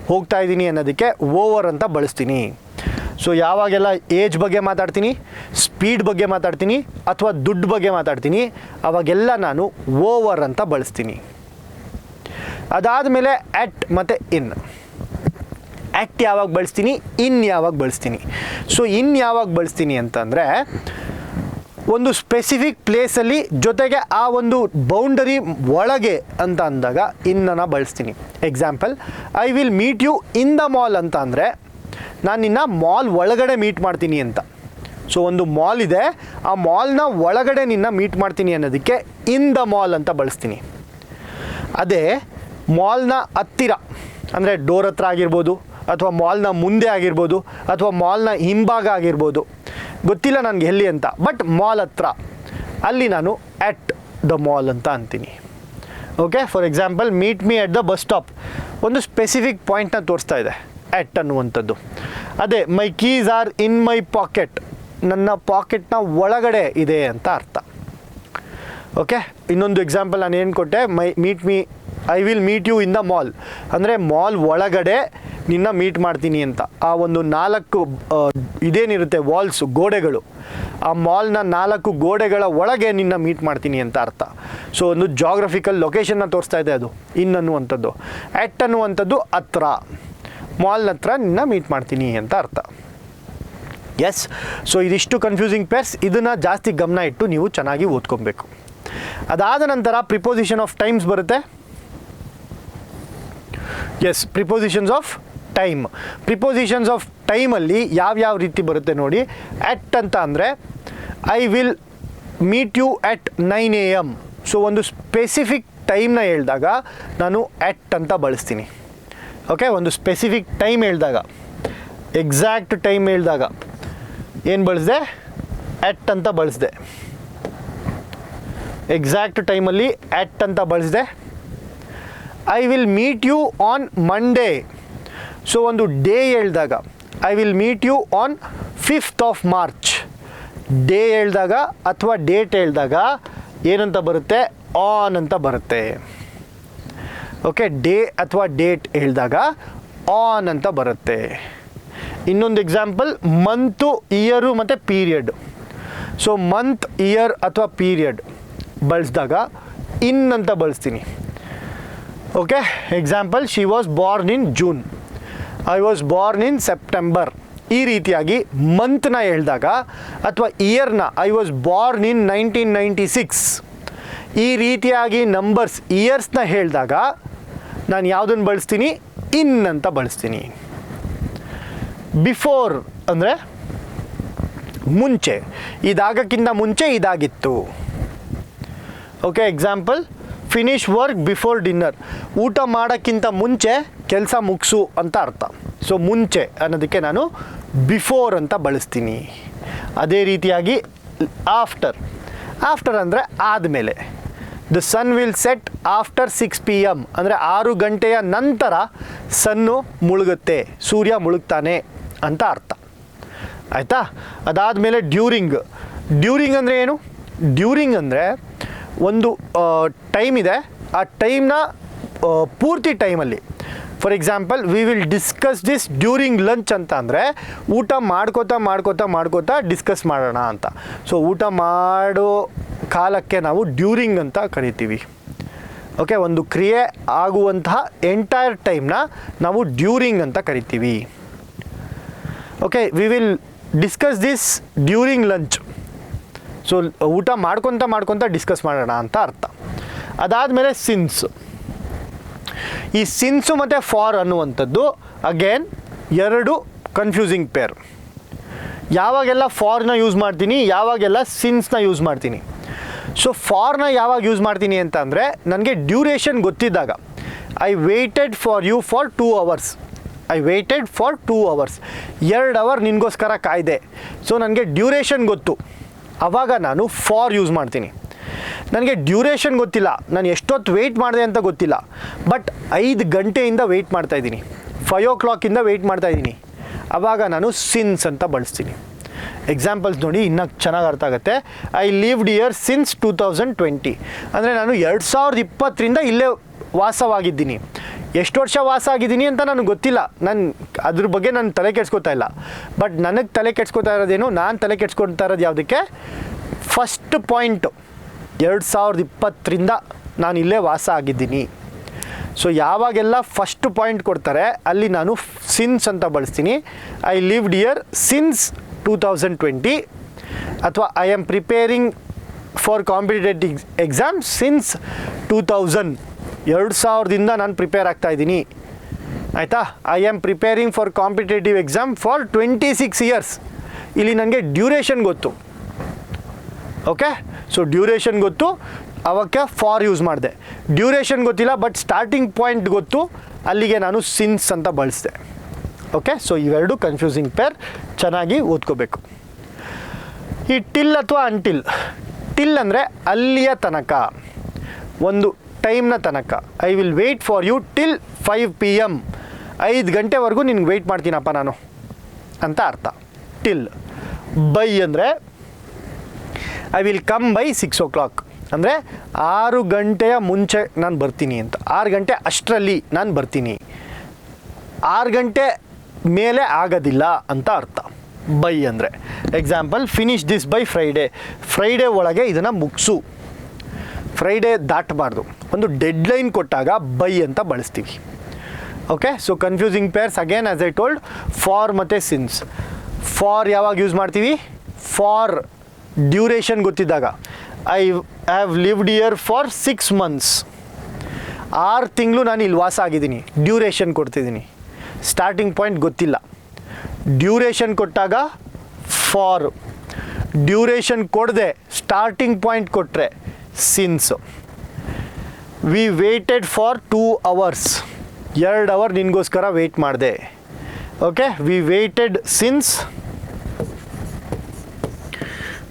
A: ಹೋಗ್ತಾ ಇದ್ದೀನಿ ಅನ್ನೋದಕ್ಕೆ ಓವರ್ ಅಂತ ಬಳಸ್ತೀನಿ. ಸೊ ಯಾವಾಗೆಲ್ಲ ಏಜ್ ಬಗ್ಗೆ ಮಾತಾಡ್ತೀನಿ, ಸ್ಪೀಡ್ ಬಗ್ಗೆ ಮಾತಾಡ್ತೀನಿ ಅಥವಾ ದುಡ್ಡು ಬಗ್ಗೆ ಮಾತಾಡ್ತೀನಿ, ಅವಾಗೆಲ್ಲ ನಾನು ಓವರ್ ಅಂತ ಬಳಸ್ತೀನಿ. ಅದಾದಮೇಲೆ ಅಟ್ ಮತ್ತು ಇನ್. ಆ್ಯಕ್ಟ್ ಯಾವಾಗ ಬಳಸ್ತೀನಿ, ಇನ್ ಯಾವಾಗ ಬಳಸ್ತೀನಿ. ಸೊ ಇನ್ ಯಾವಾಗ ಬಳಸ್ತೀನಿ ಅಂತಂದರೆ, ಒಂದು ಸ್ಪೆಸಿಫಿಕ್ ಪ್ಲೇಸಲ್ಲಿ ಜೊತೆಗೆ ಆ ಒಂದು ಬೌಂಡರಿ ಒಳಗೆ ಅಂತ ಅಂದಾಗ ಇನ್ನನ್ನು ಬಳಸ್ತೀನಿ. Example, I will meet you in the mall ಅಂತ ಅಂದರೆ ನಾನು ನಿನ್ನ ಮಾಲ್ ಒಳಗಡೆ ಮೀಟ್ ಮಾಡ್ತೀನಿ ಅಂತ. ಸೊ ಒಂದು ಮಾಲ್ ಇದೆ, ಆ ಮಾಲ್ನ ಒಳಗಡೆ ನಿನ್ನ ಮೀಟ್ ಮಾಡ್ತೀನಿ ಅನ್ನೋದಕ್ಕೆ ಇನ್ ದ ಮಾಲ್ ಅಂತ ಬಳಸ್ತೀನಿ. ಅದೇ ಮಾಲ್ನ ಹತ್ತಿರ ಅಂದರೆ ಡೋರ್ ಹತ್ರ ಆಗಿರ್ಬೋದು, ಅಥವಾ ಮಾಲ್ನ ಮುಂದೆ ಆಗಿರ್ಬೋದು, ಅಥವಾ ಮಾಲ್ನ ಹಿಂಭಾಗ ಆಗಿರ್ಬೋದು, ಗೊತ್ತಿಲ್ಲ ನನಗೆ ಎಲ್ಲಿ ಅಂತ, ಬಟ್ ಮಾಲ್ ಹತ್ರ, ಅಲ್ಲಿ ನಾನು ಅಟ್ ದ ಮಾಲ್ ಅಂತ ಅಂತೀನಿ. Okay, for example, meet me at the bus stop ಒಂದು ಸ್ಪೆಸಿಫಿಕ್ ಪಾಯಿಂಟ್ನ ತೋರಿಸ್ತಾ ಇದೆ ಅಟ್ ಅನ್ನುವಂಥದ್ದು. ಅದೇ ಮೈ ಕೀಸ್ ಆರ್ ಇನ್ ಮೈ ಪಾಕೆಟ್, ನನ್ನ ಪಾಕೆಟ್ನ ಒಳಗಡೆ ಇದೆ ಅಂತ ಅರ್ಥ. ಓಕೆ, ಇನ್ನೊಂದು ಎಕ್ಸಾಂಪಲ್ ನಾನು ಏನು ಕೊಟ್ಟೆ, I will meet you in the mall ಅಂದರೆ ಮಾಲ್ ಒಳಗಡೆ ನಿನ್ನ ಮೀಟ್ ಮಾಡ್ತೀನಿ ಅಂತ. ಆ ಒಂದು 4 ಇದೇನಿರುತ್ತೆ ವಾಲ್ಸ್, ಗೋಡೆಗಳು, ಆ ಮಾಲ್ನ 4 ಗೋಡೆಗಳ ಒಳಗೆ ನಿನ್ನ ಮೀಟ್ ಮಾಡ್ತೀನಿ ಅಂತ ಅರ್ಥ. ಸೊ ಒಂದು ಜಾಗ್ರಫಿಕಲ್ ಲೊಕೇಶನ್ನ ತೋರಿಸ್ತಾ ಇದೆ ಅದು ಇನ್ ಅನ್ನುವಂಥದ್ದು. ಅಟ್ ಅನ್ನುವಂಥದ್ದು ಹತ್ರ, ಮಾಲ್ನ ಹತ್ರ ನಿನ್ನ ಮೀಟ್ ಮಾಡ್ತೀನಿ ಅಂತ ಅರ್ಥ. ಎಸ್, ಸೊ ಇದಿಷ್ಟು ಕನ್ಫ್ಯೂಸಿಂಗ್ ಪೇರ್ಸ್, ಇದನ್ನು ಜಾಸ್ತಿ ಗಮನ ಇಟ್ಟು ನೀವು ಚೆನ್ನಾಗಿ ಓದ್ಕೊಬೇಕು. ಅದಾದ ನಂತರ ಪ್ರಿಪೋಸಿಷನ್ ಆಫ್ ಟೈಮ್ಸ್ ಬರುತ್ತೆ. Yes, prepositions of time. Prepositions of ಟೈಮಲ್ಲಿ ಯಾವ್ಯಾವ ರೀತಿ ಬರುತ್ತೆ ನೋಡಿ. ಅಟ್ ಅಂತ ಅಂದರೆ I will meet you at 9 AM. So ಒಂದು ಸ್ಪೆಸಿಫಿಕ್ ಟೈಮ್ನ ಹೇಳಿದಾಗ ನಾನು ಅಟ್ ಅಂತ ಬಳಸ್ತೀನಿ. ಓಕೆ, ಒಂದು ಸ್ಪೆಸಿಫಿಕ್ ಟೈಮ್ ಹೇಳಿದಾಗ, ಎಕ್ಸಾಕ್ಟ್ ಟೈಮ್ ಹೇಳಿದಾಗ ಏನು ಬಳಸಿದೆ, ಅಟ್ ಅಂತ ಬಳಸಿದೆ. ಎಕ್ಸಾಕ್ಟ್ ಟೈಮಲ್ಲಿ ಅಟ್ ಅಂತ ಬಳಸಿದೆ. I will meet you on Monday. So ಒಂದು ಡೇ ಹೇಳಿದಾಗ I will meet you on 5th of March. Day ಹೇಳಿದಾಗ ಅಥವಾ ಡೇಟ್ ಹೇಳಿದಾಗ ಏನಂತ ಬರುತ್ತೆ, ಆನ್ ಅಂತ ಬರುತ್ತೆ. ಓಕೆ, ಡೇ ಅಥವಾ ಡೇಟ್ ಹೇಳಿದಾಗ ಆನ್ ಅಂತ ಬರುತ್ತೆ. ಇನ್ನೊಂದು ಎಕ್ಸಾಂಪಲ್, ಮಂತು, ಇಯರು ಮತ್ತು ಪೀರಿಯಡ್. ಸೊ ಮಂತ್, ಇಯರ್ ಅಥವಾ ಪೀರಿಯಡ್ ಬಳಸಿದಾಗ ಇನ್ ಅಂತ ಬಳಸ್ತೀನಿ. Okay, example, she was born in June, I was born in September. ಈ ರೀತಿಯಾಗಿ ಮಂತ್ನ ಹೇಳಿದಾಗ ಅಥವಾ ಇಯರ್ನ ಐ ವಾಸ್ ಬಾರ್ನ್ ಇನ್ 1996, ಈ ರೀತಿಯಾಗಿ ನಂಬರ್ಸ್, ಇಯರ್ಸ್ನ ಹೇಳಿದಾಗ ನಾನು ಯಾವುದನ್ನು ಬಳಸ್ತೀನಿ, ಇನ್ ಅಂತ ಬಳಸ್ತೀನಿ. ಬಿಫೋರ್ ಅಂದರೆ ಮುಂಚೆ, ಇದಾಗಕ್ಕಿಂತ ಮುಂಚೆ ಇದಾಗಿತ್ತು. Okay, example, finish work before dinner, ಊಟ ಮಾಡೋಕ್ಕಿಂತ ಮುಂಚೆ ಕೆಲಸ ಮುಗಿಸು ಅಂತ ಅರ್ಥ. ಸೊ ಮುಂಚೆ ಅನ್ನೋದಕ್ಕೆ ನಾನು ಬಿಫೋರ್ ಅಂತ ಬಳಸ್ತೀನಿ. ಅದೇ ರೀತಿಯಾಗಿ ಆಫ್ಟರ್. ಆಫ್ಟರ್ ಅಂದರೆ ಆದಮೇಲೆ. The sun will set after 6 PM ಅಂದರೆ 6 ಗಂಟೆಯ ನಂತರ ಸನ್ನು ಮುಳುಗುತ್ತೆ, ಸೂರ್ಯ ಮುಳುಗ್ತಾನೆ ಅಂತ ಅರ್ಥ. ಆಯಿತಾ? ಅದಾದಮೇಲೆ ಡ್ಯೂರಿಂಗ್. ಡ್ಯೂರಿಂಗ್ ಅಂದರೆ ಏನು? ಡ್ಯೂರಿಂಗ್ ಅಂದರೆ ಒಂದು ಟೈಮ್ ಇದೆ, ಆ ಟೈಮ್ನ ಪೂರ್ತಿ ಟೈಮಲ್ಲಿ. For example, we will discuss this during lunch ಅಂತ ಅಂದರೆ ಊಟ ಮಾಡ್ಕೋತಾ ಡಿಸ್ಕಸ್ ಮಾಡೋಣ ಅಂತ. ಸೊ ಊಟ ಮಾಡೋ ಕಾಲಕ್ಕೆ ನಾವು ಡ್ಯೂರಿಂಗ್ ಅಂತ ಕರಿತೀವಿ. ಓಕೆ, ಒಂದು ಕ್ರಿಯೆ ಆಗುವಂತಹ ಎಂಟೈರ್ ಟೈಮ್ನ ನಾವು ಡ್ಯೂರಿಂಗ್ ಅಂತ ಕರಿತೀವಿ. Okay, we will discuss this during lunch. So ಊಟ ಮಾಡ್ಕೊತ ಡಿಸ್ಕಸ್ ಮಾಡೋಣ ಅಂತ ಅರ್ಥ. ಅದಾದಮೇಲೆ ಸಿನ್ಸ್. ಈ ಸಿನ್ಸು ಮತ್ತು ಫಾರ್ ಅನ್ನುವಂಥದ್ದು ಅಗೇನ್ ಎರಡು ಕನ್ಫ್ಯೂಸಿಂಗ್ ಪೇರ್. ಯಾವಾಗೆಲ್ಲ ಫಾರ್ನ ಯೂಸ್ ಮಾಡ್ತೀನಿ, ಯಾವಾಗೆಲ್ಲ ಸಿನ್ಸ್ನ ಯೂಸ್ ಮಾಡ್ತೀನಿ. ಸೊ ಫಾರ್ನ ಯಾವಾಗ ಯೂಸ್ ಮಾಡ್ತೀನಿ ಅಂತ ಅಂದರೆ ನನಗೆ ಡ್ಯೂರೇಷನ್ ಗೊತ್ತಿದ್ದಾಗ. I waited for you for 2 hours. I waited for 2 hours. 2 hour ನಿನಗೋಸ್ಕರ ಕಾಯ್ದೆ. ಸೊ ನನಗೆ ಡ್ಯೂರೇಷನ್ ಗೊತ್ತು, ಆವಾಗ ನಾನು ಫಾರ್ ಯೂಸ್ ಮಾಡ್ತೀನಿ. ನನಗೆ ಡ್ಯೂರೇಷನ್ ಗೊತ್ತಿಲ್ಲ, ನಾನು ಎಷ್ಟೊತ್ತು ವೆಯ್ಟ್ ಮಾಡಿದೆ ಅಂತ ಗೊತ್ತಿಲ್ಲ, ಬಟ್ 5 ಗಂಟೆಯಿಂದ ವೆಯ್ಟ್ ಮಾಡ್ತಾಯಿದ್ದೀನಿ, 5 o'clock ವೆಯ್ಟ್ ಮಾಡ್ತಾಯಿದ್ದೀನಿ, ಆವಾಗ ನಾನು ಸಿನ್ಸ್ ಅಂತ ಬಳಸ್ತೀನಿ. ಎಕ್ಸಾಂಪಲ್ಸ್ ನೋಡಿ ಇನ್ನೂ ಚೆನ್ನಾಗಿ ಅರ್ಥ ಆಗುತ್ತೆ. ಐ ಲಿವ್ಡ್ ಇಯರ್ ಸಿನ್ಸ್ 2020 ಅಂದರೆ ನಾನು 2020ರಿಂದ ಇಲ್ಲೇ ವಾಸವಾಗಿದ್ದೀನಿ. ಎಷ್ಟು ವರ್ಷ ವಾಸ ಆಗಿದ್ದೀನಿ ಅಂತ ನನಗೆ ಗೊತ್ತಿಲ್ಲ, ನಾನು ಅದ್ರ ಬಗ್ಗೆ ನಾನು ತಲೆ ಕೆಡ್ಸ್ಕೊತಾ ಇಲ್ಲ. ಬಟ್ ನನಗೆ ತಲೆ ಕೆಡ್ಸ್ಕೊತಾ ಇರೋದೇನು, ನಾನು ತಲೆ ಕೆಡ್ಸ್ಕೊತಾ ಇರೋದು ಯಾವುದಕ್ಕೆ, ಫಸ್ಟ್ ಪಾಯಿಂಟು 2020ರಿಂದ ನಾನು ಇಲ್ಲೇ ವಾಸ ಆಗಿದ್ದೀನಿ. ಸೊ ಯಾವಾಗೆಲ್ಲ ಫಸ್ಟ್ ಪಾಯಿಂಟ್ ಕೊಡ್ತಾರೆ ಅಲ್ಲಿ ನಾನು ಸಿನ್ಸ್ ಅಂತ ಬಳಸ್ತೀನಿ. ಐ ಲಿವ್ಡ್ ಇಯರ್ ಸಿನ್ಸ್ 2020 ಅಥವಾ I am preparing for competitive exam since 2000ದಿಂದ ನಾನು ಪ್ರಿಪೇರ್ ಆಗ್ತಾ ಇದ್ದೀನಿ. ಆಯಿತಾ? I am preparing for competitive exam for 26 years. ಇಲ್ಲಿ ನನಗೆ ಡ್ಯೂರೇಷನ್ ಗೊತ್ತು. ಓಕೆ, ಸೊ ಡ್ಯೂರೇಷನ್ ಗೊತ್ತು, ಅವಕ್ಕೆ ಫಾರ್ ಯೂಸ್ ಮಾಡಿದೆ. ಡ್ಯೂರೇಷನ್ ಗೊತ್ತಿಲ್ಲ ಬಟ್ ಸ್ಟಾರ್ಟಿಂಗ್ ಪಾಯಿಂಟ್ ಗೊತ್ತು, ಅಲ್ಲಿಗೆ ನಾನು ಸಿನ್ಸ್ ಅಂತ ಬಳಸಿದೆ. ಓಕೆ, ಸೊ ಇವೆರಡು ಕನ್ಫ್ಯೂಸಿಂಗ್ ಪೇರ್, ಚೆನ್ನಾಗಿ ಓದ್ಕೋಬೇಕು. ಈ ಟಿಲ್ ಅಥವಾ ಅಂಟಿಲ್. ಟಿಲ್ ಅಂದರೆ ಅಲ್ಲಿಯ ತನಕ, ಒಂದು ಟೈಮ್ನ ತನಕ. I will wait for you till 5 PM. 5 ಗಂಟೆವರೆಗೂ ನಿನ್ಗೆ ವೆಯ್ಟ್ ಮಾಡ್ತೀನಪ್ಪ ನಾನು ಅಂತ ಅರ್ಥ. ಟಿಲ್. ಬೈ ಅಂದರೆ I will come by 6 o'clock ಅಂದರೆ 6 ಗಂಟೆಯ ಮುಂಚೆ ನಾನು ಬರ್ತೀನಿ ಅಂತ. 6 ಗಂಟೆ ಅಷ್ಟರಲ್ಲಿ ನಾನು ಬರ್ತೀನಿ. 6 ಗಂಟೆ ಮೇಲೆ ಆಗೋದಿಲ್ಲ ಅಂತ ಅರ್ಥ ಬೈ ಅಂದರೆ. Example, finish this by Friday. Friday ಒಳಗೆ ಇದನ್ನು ಮುಗಿಸು. ಫ್ರೈಡೇ ದಾಟಬಾರ್ದು. ಒಂದು ಡೆಡ್ಲೈನ್ ಕೊಟ್ಟಾಗ ಬೈ ಅಂತ ಬಳಸ್ತೀವಿ. Okay, so confusing pairs again as I told, for ಮತ್ತು ಸಿನ್ಸ್. ಫಾರ್ ಯಾವಾಗ ಯೂಸ್ ಮಾಡ್ತೀವಿ? ಫಾರ್ ಡ್ಯೂರೇಷನ್ ಗೊತ್ತಿದ್ದಾಗ. I have lived here for 6 months. 6 ತಿಂಗಳು ನಾನು ಇಲ್ಲಿ ವಾಸ ಆಗಿದ್ದೀನಿ. ಡ್ಯೂರೇಷನ್ ಕೊಡ್ತಿದ್ದೀನಿ, ಸ್ಟಾರ್ಟಿಂಗ್ ಪಾಯಿಂಟ್ ಗೊತ್ತಿಲ್ಲ. ಡ್ಯೂರೇಷನ್ ಕೊಟ್ಟಾಗ ಫಾರ್. ಡ್ಯೂರೇಷನ್ ಕೊಡದೆ ಸ್ಟಾರ್ಟಿಂಗ್ ಪಾಯಿಂಟ್ ಕೊಟ್ಟರೆ since. We waited for 2 hours. 2 hour ನಿನಗೋಸ್ಕರ ವೆಯ್ಟ್ ಮಾಡಿದೆ. Okay, we waited since.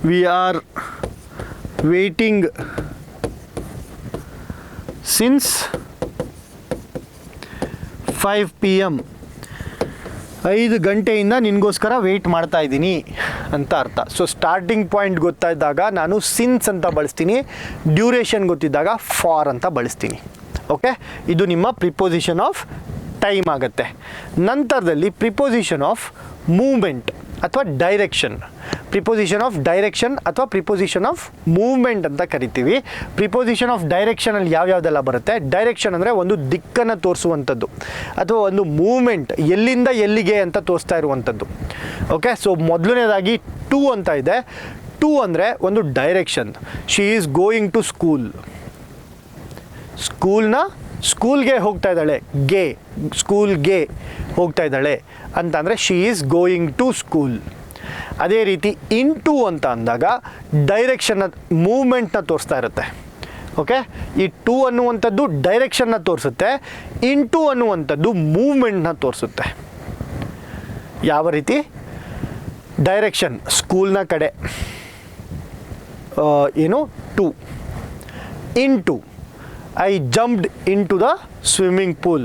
A: We are waiting since 5 PM. 5 ಗಂಟೆಯಿಂದ ನಿನಗೋಸ್ಕರ ವೆಯ್ಟ್ ಮಾಡ್ತಾ ಇದ್ದೀನಿ ಅಂತ ಅರ್ಥ. ಸೊ ಸ್ಟಾರ್ಟಿಂಗ್ ಪಾಯಿಂಟ್ ಗೊತ್ತಾಯಿದ್ದಾಗ ನಾನು ಸಿನ್ಸ್ ಅಂತ ಬಳಸ್ತೀನಿ, ಡ್ಯೂರೇಷನ್ ಗೊತ್ತಿದ್ದಾಗ ಫಾರ್ ಅಂತ ಬಳಸ್ತೀನಿ. ಓಕೆ, ಇದು ನಿಮ್ಮ ಪ್ರಿಪೋಸಿಷನ್ ಆಫ್ ಟೈಮ್ ಆಗುತ್ತೆ. ನಂತರದಲ್ಲಿ ಪ್ರಿಪೋಸಿಷನ್ ಆಫ್ ಮೂವ್ಮೆಂಟ್ ಅಥವಾ ಡೈರೆಕ್ಷನ್. ಪ್ರಿಪೋಸಿಷನ್ ಆಫ್ ಡೈರೆಕ್ಷನ್ ಅಥವಾ ಪ್ರಿಪೋಸಿಷನ್ ಆಫ್ ಮೂವ್ಮೆಂಟ್ ಅಂತ ಕರಿತೀವಿ. ಪ್ರಿಪೋಸಿಷನ್ ಆಫ್ ಡೈರೆಕ್ಷನಲ್ಲಿ ಯಾವ್ಯಾವುದೆಲ್ಲ ಬರುತ್ತೆ? ಡೈರೆಕ್ಷನ್ ಅಂದರೆ ಒಂದು ದಿಕ್ಕನ್ನು ತೋರಿಸುವಂಥದ್ದು ಅಥವಾ ಒಂದು ಮೂವ್ಮೆಂಟ್, ಎಲ್ಲಿಂದ ಎಲ್ಲಿಗೆ ಅಂತ ತೋರಿಸ್ತಾ ಇರುವಂಥದ್ದು. ಓಕೆ, ಸೊ ಮೊದಲನೇದಾಗಿ ಟು ಅಂತ ಇದೆ. ಟು ಅಂದರೆ ಒಂದು direction. She is going to school. ಸ್ಕೂಲ್ಗೆ ಹೋಗ್ತಾ ಇದ್ದಾಳೆ. ಸ್ಕೂಲ್ಗೆ ಹೋಗ್ತಾ ಇದ್ದಾಳೆ ಅಂತಂದರೆ she is going to school. ಅದೇ ರೀತಿ ಇಂಟು ಅಂತ ಅಂದಾಗ ಡೈರೆಕ್ಷನ್ನ, ಮೂವ್ಮೆಂಟ್ನ ತೋರಿಸ್ತಾ ಇರುತ್ತೆ. ಓಕೆ, ಈ ಟು ಅನ್ನುವಂಥದ್ದು ಡೈರೆಕ್ಷನ್ನ ತೋರಿಸುತ್ತೆ, ಇಂಟು ಅನ್ನುವಂಥದ್ದು ಮೂವ್ಮೆಂಟ್ನ ತೋರಿಸುತ್ತೆ. ಯಾವ ರೀತಿ? ಡೈರೆಕ್ಷನ್ ಸ್ಕೂಲ್ನ ಕಡೆ, ಏನು to. Into I jumped in to the swimming pool.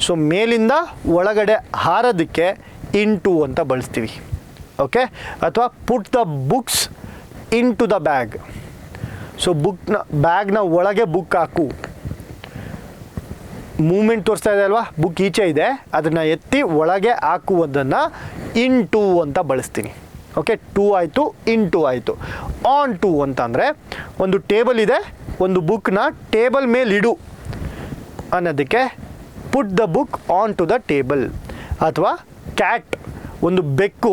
A: So ಮೇಲಿಂದ ಒಳಗಡೆ ಹಾರೋದಕ್ಕೆ ಇಂಟು ಅಂತ ಬಳಸ್ತೀವಿ. ಓಕೆ, ಅಥವಾ put the books in to the bag. So ಬ್ಯಾಗ್ನ ಒಳಗೆ ಬುಕ್ ಹಾಕು. ಮೂಮೆಂಟ್ ತೋರಿಸ್ತಾ ಇದೆ ಅಲ್ವಾ, ಬುಕ್ ಈಚೆ ಇದೆ, ಅದನ್ನು ಎತ್ತಿ ಒಳಗೆ ಹಾಕುವುದನ್ನು ಇಂಟು ಅಂತ ಬಳಸ್ತೀನಿ. ಓಕೆ, ಟು ಆಯಿತು, ಇಂಟು ಆಯಿತು. ಆನ್ ಟು ಅಂತಂದರೆ ಒಂದು ಟೇಬಲ್ ಇದೆ, ಒಂದು ಬುಕ್ನ ಟೇಬಲ್ ಮೇಲೆ ಇಡು ಅನ್ನೋದಕ್ಕೆ put the book on to the table. ಅಥವಾ ಕ್ಯಾಟ್, ಒಂದು ಬೆಕ್ಕು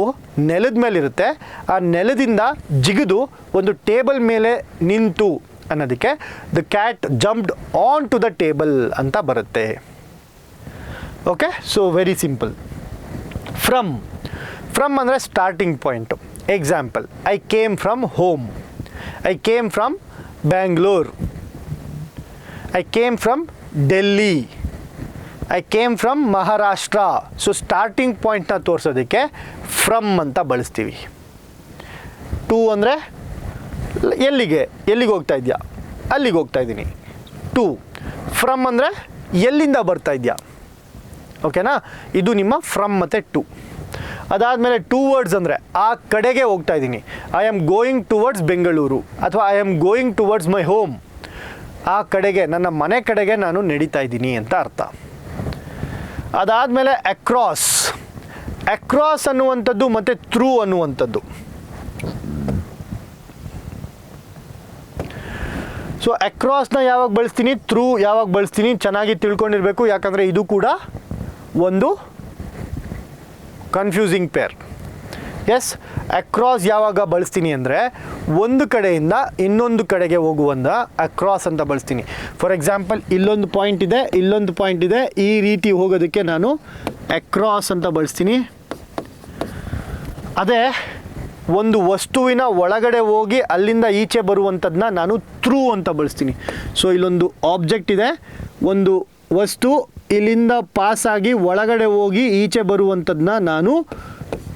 A: ನೆಲದ ಮೇಲಿರುತ್ತೆ, ಆ ನೆಲದಿಂದ ಜಿಗಿದು ಒಂದು ಟೇಬಲ್ ಮೇಲೆ ನಿಂತು ಅನ್ನೋದಕ್ಕೆ the cat jumped on to the table ಅಂತ ಬರುತ್ತೆ. Okay, so very simple. From ಅಂದರೆ starting point. Example, I came from home. I came from Bangalore. I came from Delhi. I came from Maharashtra. So starting ಪಾಯಿಂಟ್ನ ತೋರಿಸೋದಕ್ಕೆ from ಅಂತ ಬಳಸ್ತೀವಿ. To ಅಂದರೆ ಎಲ್ಲಿಗೆ ಹೋಗ್ತಾ ಇದೆಯಾ? ಅಲ್ಲಿಗೆ ಹೋಗ್ತಾ ಇದ್ದೀನಿ. ಟು. ಫ್ರಮ್ ಅಂದರೆ ಎಲ್ಲಿಂದ ಬರ್ತಾ ಇದೆಯಾ? ಓಕೆನಾ? ಇದು ನಿಮ್ಮ ಫ್ರಮ್ ಮತ್ತು ಟು. ಅದಾದಮೇಲೆ ಟೂವರ್ಡ್ಸ್ ಅಂದರೆ ಆ ಕಡೆಗೆ ಹೋಗ್ತಾ ಇದ್ದೀನಿ. I am going towards Bengaluru ಅಥವಾ I am going towards my home. ಆ ಕಡೆಗೆ, ನನ್ನ ಮನೆ ಕಡೆಗೆ ನಾನು ನಡೀತಾ ಇದ್ದೀನಿ ಅಂತ ಅರ್ಥ. ಅದಾದಮೇಲೆ ಅಕ್ರಾಸ್. ಅಕ್ರಾಸ್ ಅನ್ನುವಂಥದ್ದು ಮತ್ತು ಥ್ರೂ ಅನ್ನುವಂಥದ್ದು. ಸೊ ಅಕ್ರಾಸ್ನ ಯಾವಾಗ ಬಳಸ್ತೀನಿ, ಥ್ರೂ ಯಾವಾಗ ಬಳಸ್ತೀನಿ ಚೆನ್ನಾಗಿ ತಿಳ್ಕೊಂಡಿರಬೇಕು. ಯಾಕಂದರೆ ಇದು ಕೂಡ ಒಂದು ಕನ್ಫ್ಯೂಸಿಂಗ್ ಪೇರ್. ಎಸ್, ಅಕ್ರಾಸ್ ಯಾವಾಗ ಬಳಸ್ತೀನಿ ಅಂದರೆ ಒಂದು ಕಡೆಯಿಂದ ಇನ್ನೊಂದು ಕಡೆಗೆ ಹೋಗುವಂಥ ಅಕ್ರಾಸ್ ಅಂತ ಬಳಸ್ತೀನಿ. ಫಾರ್ ಎಕ್ಸಾಂಪಲ್, ಇಲ್ಲೊಂದು ಪಾಯಿಂಟ್ ಇದೆ, ಇಲ್ಲೊಂದು ಪಾಯಿಂಟ್ ಇದೆ, ಈ ರೀತಿ ಹೋಗೋದಕ್ಕೆ ನಾನು ಅಕ್ರಾಸ್ ಅಂತ ಬಳಸ್ತೀನಿ. ಅದೇ ಒಂದು ವಸ್ತುವಿನ ಒಳಗಡೆ ಹೋಗಿ ಅಲ್ಲಿಂದ ಈಚೆ ಬರುವಂಥದ್ದನ್ನ ನಾನು ಥ್ರೂ ಅಂತ ಬಳಸ್ತೀನಿ. ಸೊ ಇಲ್ಲೊಂದು ಆಬ್ಜೆಕ್ಟ್ ಇದೆ, ಒಂದು ವಸ್ತು ಇಲ್ಲಿಂದ ಪಾಸಾಗಿ ಒಳಗಡೆ ಹೋಗಿ ಈಚೆ ಬರುವಂಥದ್ದನ್ನ ನಾನು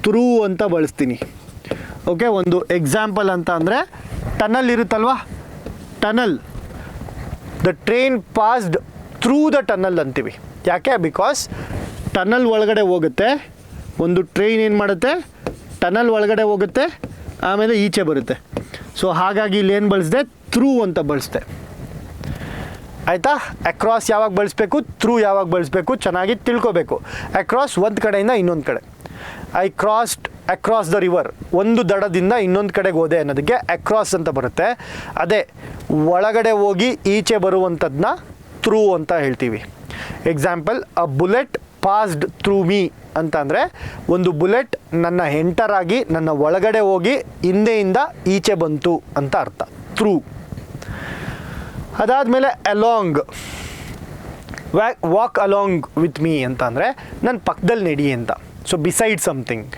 A: ಥ್ರೂ ಅಂತ ಬಳಸ್ತೀನಿ. ಓಕೆ, ಒಂದು ಎಕ್ಸಾಂಪಲ್ ಅಂತ ಅಂದರೆ ಟನಲ್ ಇರುತ್ತಲ್ವ, tunnel, the train passed through the tunnel ಅಂತೀವಿ. ಯಾಕೆ? ಬಿಕಾಸ್ ಟನಲ್ ಒಳಗಡೆ ಹೋಗುತ್ತೆ, ಒಂದು ಟ್ರೈನ್ ಏನು ಮಾಡುತ್ತೆ, ಟನಲ್ ಒಳಗಡೆ ಹೋಗುತ್ತೆ, ಆಮೇಲೆ ಈಚೆ ಬರುತ್ತೆ. ಸೊ ಹಾಗಾಗಿ ಇಲ್ಲಿ ಏನು ಬಳಸಿದೆ, ಥ್ರೂ ಅಂತ ಬಳಸಿದೆ. ಆಯಿತಾ? ಅಕ್ರಾಸ್ ಯಾವಾಗ ಬಳಸಬೇಕು, ಥ್ರೂ ಯಾವಾಗ ಬಳಸಬೇಕು ಚೆನ್ನಾಗಿ ತಿಳ್ಕೊಬೇಕು. ಅಕ್ರಾಸ್ ಒಂದು ಕಡೆಯಿಂದ ಇನ್ನೊಂದು ಕಡೆ. I crossed across the river, ಒಂದು ದಡದಿಂದ ಇನ್ನೊಂದು ಕಡೆಗೆ ಹೋದೆ ಅನ್ನೋದಕ್ಕೆ ಅಕ್ರಾಸ್ ಅಂತ ಬರುತ್ತೆ. ಅದೇ ಒಳಗಡೆ ಹೋಗಿ ಈಚೆ ಬರುವಂಥದ್ದನ್ನ ಥ್ರೂ ಅಂತ ಹೇಳ್ತೀವಿ. ಎಕ್ಸಾಂಪಲ್, ಅ ಬುಲೆಟ್ ಪಾಸ್ಡ್ ಥ್ರೂ ಮೀ ಅಂತ ಅಂದರೆ ಒಂದು ಬುಲೆಟ್ ನನ್ನ ಎಂಟರ್ ಆಗಿ ನನ್ನ ಒಳಗಡೆ ಹೋಗಿ ಹಿಂದೆಯಿಂದ ಈಚೆ ಬಂತು ಅಂತ ಅರ್ಥ, ಥ್ರೂ. ಅದಾದಮೇಲೆ along, walk along with me ಅಂತ ಅಂದರೆ ನನ್ನ ಪಕ್ಕದಲ್ಲಿ ನಡಿ ಅಂತ. So beside something.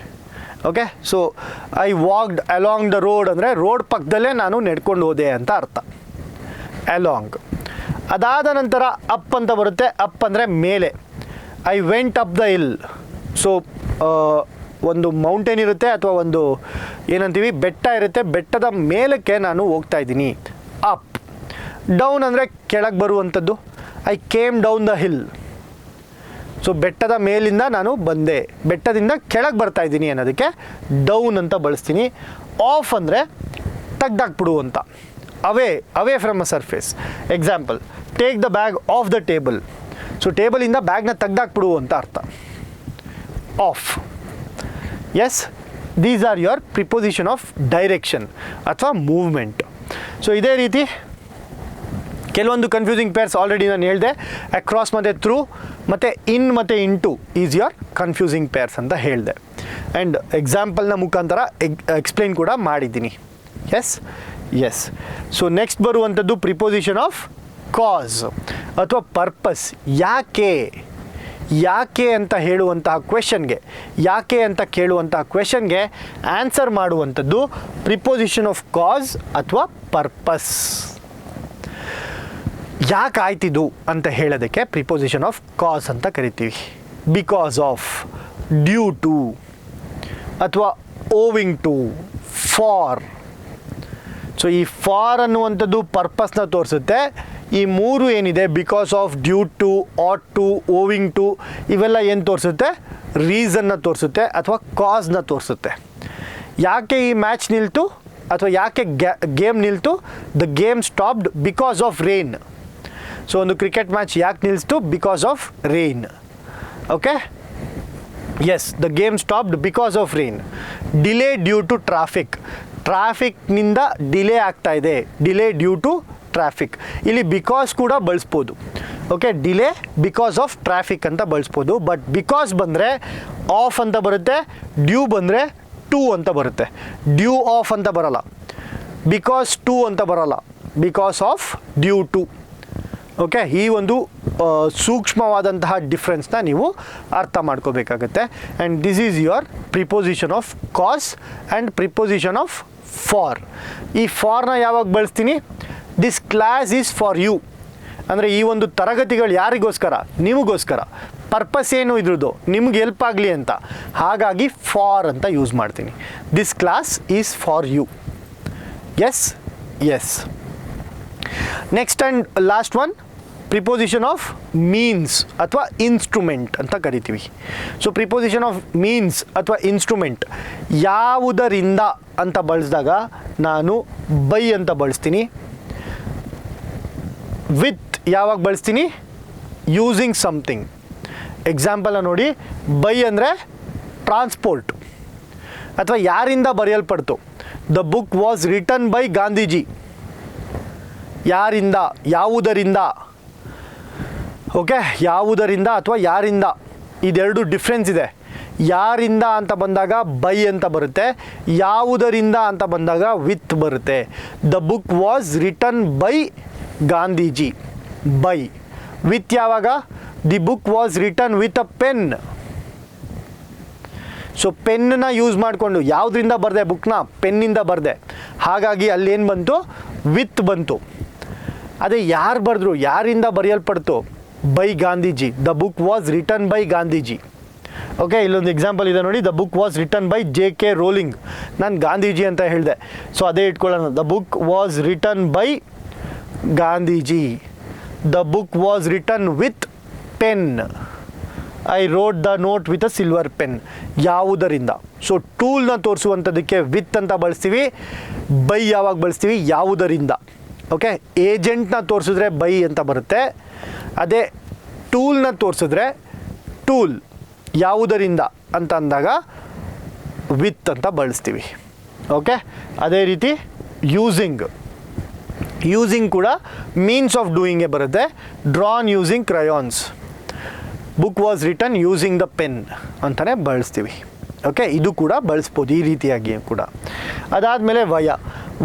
A: Okay, so I walked along the road ಅಂದರೆ ರೋಡ್ ಪಕ್ಕದಲ್ಲೇ ನಾನು ನಡ್ಕೊಂಡು ಹೋದೆ ಅಂತ ಅರ್ಥ, ಅಲಾಂಗ್. ಅದಾದ ನಂತರ ಅಪ್ ಅಂತ ಬರುತ್ತೆ. ಅಪ್ ಅಂದರೆ ಮೇಲೆ. I went up the hill. So ಒಂದು ಮೌಂಟೇನ್ ಇರುತ್ತೆ ಅಥವಾ ಒಂದು ಏನಂತೀವಿ ಬೆಟ್ಟ ಇರುತ್ತೆ, ಬೆಟ್ಟದ ಮೇಲಕ್ಕೆ ನಾನು ಹೋಗ್ತಾ ಇದ್ದೀನಿ, ಅಪ್. ಡೌನ್ ಅಂದರೆ ಕೆಳಗೆ ಬರುವಂಥದ್ದು. I came down the hill. So ಬೆಟ್ಟದ ಮೇಲಿಂದ ನಾನು ಬಂದೆ, ಬೆಟ್ಟದಿಂದ ಕೆಳಗೆ ಬರ್ತಾ ಇದ್ದೀನಿ ಅನ್ನೋದಕ್ಕೆ ಡೌನ್ ಅಂತ ಬಳಸ್ತೀನಿ. ಆಫ್ ಅಂದರೆ ತೆಗ್ದಾಕ್ಬಿಡು ಅಂತ, away from a surface. Example, take the bag off the table. So ಟೇಬಲಿಂದ ಬ್ಯಾಗ್ನ ತೆಗ್ದಾಕ್ಬಿಡು ಅಂತ ಅರ್ಥ, off. Yes, these are your preposition of direction ಅಥವಾ ಮೂವ್ಮೆಂಟ್. ಸೊ ಇದೇ ರೀತಿ ಕೆಲವೊಂದು ಕನ್ಫ್ಯೂಸಿಂಗ್ ಪೇರ್ಸ್ ಆಲ್ರೆಡಿ ನಾನು ಹೇಳಿದೆ. ಅಕ್ರಾಸ್ ಮತ್ತು ಥ್ರೂ ಮತ್ತು ಇನ್ ಮತ್ತು into is your confusing pairs ಅಂತ ಹೇಳಿದೆ. ಆ್ಯಂಡ್ ಎಕ್ಸಾಂಪಲ್ನ ಮುಖಾಂತರ ಎಕ್ಸ್ಪ್ಲೈನ್ ಕೂಡ ಮಾಡಿದ್ದೀನಿ. ಎಸ್. ಸೊ ನೆಕ್ಸ್ಟ್ ಬರುವಂಥದ್ದು ಪ್ರಿಪೊಸಿಷನ್ ಆಫ್ ಕಾಸ್ ಅಥವಾ ಪರ್ಪಸ್. ಯಾಕೆ ಅಂತ ಹೇಳುವಂತಹ ಕ್ವೆಶನ್ಗೆ, ಯಾಕೆ ಅಂತ ಕೇಳುವಂತಹ ಕ್ವೆಶನ್ಗೆ ಆನ್ಸರ್ ಮಾಡುವಂಥದ್ದು ಪ್ರಿಪೊಸಿಷನ್ ಆಫ್ ಕಾಸ್ ಅಥವಾ ಪರ್ಪಸ್. ಯಾಕೆ ಆಯ್ತಿದು ಅಂತ ಹೇಳೋದಕ್ಕೆ ಪ್ರಿಪೊಸಿಷನ್ ಆಫ್ ಕಾಸ್ ಅಂತ ಕರಿತೀವಿ. ಬಿಕಾಸ್ ಆಫ್, ಡ್ಯೂ ಟು ಅಥವಾ ಓವಿಂಗ್ ಟು, ಫಾರ್. ಸೊ ಈ ಫಾರ್ ಅನ್ನುವಂಥದ್ದು ಪರ್ಪಸ್ನ ತೋರಿಸುತ್ತೆ. ಈ ಮೂರು ಏನಿದೆ, because of, due to, at to, owing to, ಇವೆಲ್ಲ ಏನು ತೋರಿಸುತ್ತೆ, ರೀಸನ್ನ ತೋರಿಸುತ್ತೆ ಅಥವಾ ಕಾಸ್ನ ತೋರಿಸುತ್ತೆ. ಯಾಕೆ ಈ ಮ್ಯಾಚ್ ನಿಲ್ತು ಅಥವಾ ಯಾಕೆ ಗೇಮ್ ನಿಲ್ತು, the game stopped because of rain. So ಒಂದು ಕ್ರಿಕೆಟ್ ಮ್ಯಾಚ್ ಯಾಕೆ ನಿಲ್ಲಿಸ್ತು, because of rain. Okay, yes, the game stopped because of rain. Delay due to traffic. ಟ್ರಾಫಿಕ್ನಿಂದ ಡಿಲೇ ಆಗ್ತಾ ಇದೆ, ಡಿಲೇ ಡ್ಯೂ ಟು ಟ್ರಾಫಿಕ್. ಇಲ್ಲಿ ಬಿಕಾಸ್ ಕೂಡ ಬಳಸ್ಬೋದು. Okay, delay because of traffic ಅಂತ ಬಳಸ್ಬೋದು. ಬಟ್ ಬಿಕಾಸ್ ಬಂದರೆ ಆಫ್ ಅಂತ ಬರುತ್ತೆ, ಡ್ಯೂ ಬಂದರೆ ಟು ಅಂತ ಬರುತ್ತೆ. ಡ್ಯೂ ಆಫ್ ಅಂತ ಬರಲ್ಲ, ಬಿಕಾಸ್ ಟು ಅಂತ ಬರಲ್ಲ, because of due to. Okay, ಈ ಒಂದು ಸೂಕ್ಷ್ಮವಾದಂತಹ ಡಿಫ್ರೆನ್ಸ್ನ ನೀವು ಅರ್ಥ ಮಾಡ್ಕೋಬೇಕಾಗತ್ತೆ. And this is your preposition of cause and preposition of for. ಈ ಫಾರ್ನ ಯಾವಾಗ ಬಳಸ್ತೀನಿ, this class is for you. ಅಂದರೆ ಈ ಒಂದು ತರಗತಿಗಳು ಯಾರಿಗೋಸ್ಕರ, ನಿಮಗೋಸ್ಕರ. ಪರ್ಪಸ್ ಏನು ಇದ್ರದ್ದು, ನಿಮ್ಗೆ ಹೆಲ್ಪ್ ಆಗಲಿ ಅಂತ. ಹಾಗಾಗಿ ಫಾರ್ ಅಂತ ಯೂಸ್ ಮಾಡ್ತೀನಿ. This class is for you. Yes. Next and last one, preposition of means ಅಥವಾ ಇನ್ಸ್ಟ್ರೂಮೆಂಟ್ ಅಂತ ಕರಿತೀವಿ. ಸೊ ಪ್ರಿಪೋಸಿಷನ್ ಆಫ್ ಮೀನ್ಸ್ ಅಥವಾ ಇನ್ಸ್ಟ್ರೂಮೆಂಟ್ ಯಾವುದರಿಂದ ಅಂತ ಬಳಸಿದಾಗ ನಾನು ಬೈ ಅಂತ ಬಳಸ್ತೀನಿ. ವಿತ್ ಯಾವಾಗ ಬಳಸ್ತೀನಿ? Using something. ಎಕ್ಸಾಂಪಲ್ನ ನೋಡಿ, ಬೈ ಅಂದರೆ ಟ್ರಾನ್ಸ್ಪೋರ್ಟ್ ಅಥವಾ ಯಾರಿಂದ ಬರೆಯಲ್ಪಡ್ತು. The book was written by Gandhiji. ಯಾರಿಂದ, ಯಾವುದರಿಂದ. ಓಕೆ, ಯಾವುದರಿಂದ ಅಥವಾ ಯಾರಿಂದ, ಇದೆರಡು ಡಿಫ್ರೆನ್ಸ್ ಇದೆ. ಯಾರಿಂದ ಅಂತ ಬಂದಾಗ ಬೈ ಅಂತ ಬರುತ್ತೆ, ಯಾವುದರಿಂದ ಅಂತ ಬಂದಾಗ ವಿತ್ ಬರುತ್ತೆ. The book was written by Gandhiji, by. With ಯಾವಾಗ? The book was written with a pen. So ಪೆನ್ನ ಯೂಸ್ ಮಾಡಿಕೊಂಡು ಯಾವುದರಿಂದ ಬರೆದೆ ಬುಕ್ನ? ಪೆನ್ನಿಂದ ಬರೆದೆ, ಹಾಗಾಗಿ ಅಲ್ಲೇನು ಬಂತು? ವಿತ್ ಬಂತು. ಅದೇ ಯಾರು ಬರೆದ್ರು, ಯಾರಿಂದ ಬರೆಯಲ್ಪಡ್ತು? By Gandhiji. The book was written by Gandhiji. Okay, ಇಲ್ಲೊಂದು ಎಕ್ಸಾಂಪಲ್ ಇದೆ ನೋಡಿ, the book was written by JK Rowling. ನಾನು ಗಾಂಧೀಜಿ ಅಂತ ಹೇಳಿದೆ, ಸೊ ಅದೇ ಇಟ್ಕೊಳ್ಳೋಣ. The book was written by Gandhiji. The book was written with pen. I wrote the note with a silver pen. ಯಾವುದರಿಂದ. So ಟೂಲ್ನ ತೋರಿಸುವಂಥದ್ದಕ್ಕೆ ವಿತ್ ಅಂತ ಬಳಸ್ತೀವಿ, ಬೈ ಯಾವಾಗ ಬಳಸ್ತೀವಿ? ಯಾವುದರಿಂದ. ಓಕೆ, ಏಜೆಂಟ್ನ ತೋರಿಸಿದ್ರೆ ಬೈ ಅಂತ ಬರುತ್ತೆ, ಅದೇ ಟೂಲ್ನ ತೋರಿಸಿದ್ರೆ ಟೂಲ್ ಯಾವುದರಿಂದ ಅಂತ ಅಂದಾಗ ವಿತ್ ಅಂತ ಬಳಸ್ತೀವಿ. ಓಕೆ, ಅದೇ ರೀತಿ ಯೂಸಿಂಗ್. ಯೂಸಿಂಗ್ ಕೂಡ ಮೀನ್ಸ್ ಆಫ್ ಡೂಯಿಂಗೇ ಬರುತ್ತೆ. Drawn using crayons. Book was return using the pen ಅಂತಲೇ ಬಳಸ್ತೀವಿ. ಓಕೆ, ಇದು ಕೂಡ ಬಳಸ್ಬೋದು ಈ ರೀತಿಯಾಗಿ ಕೂಡ. ಅದಾದಮೇಲೆ ವಯ.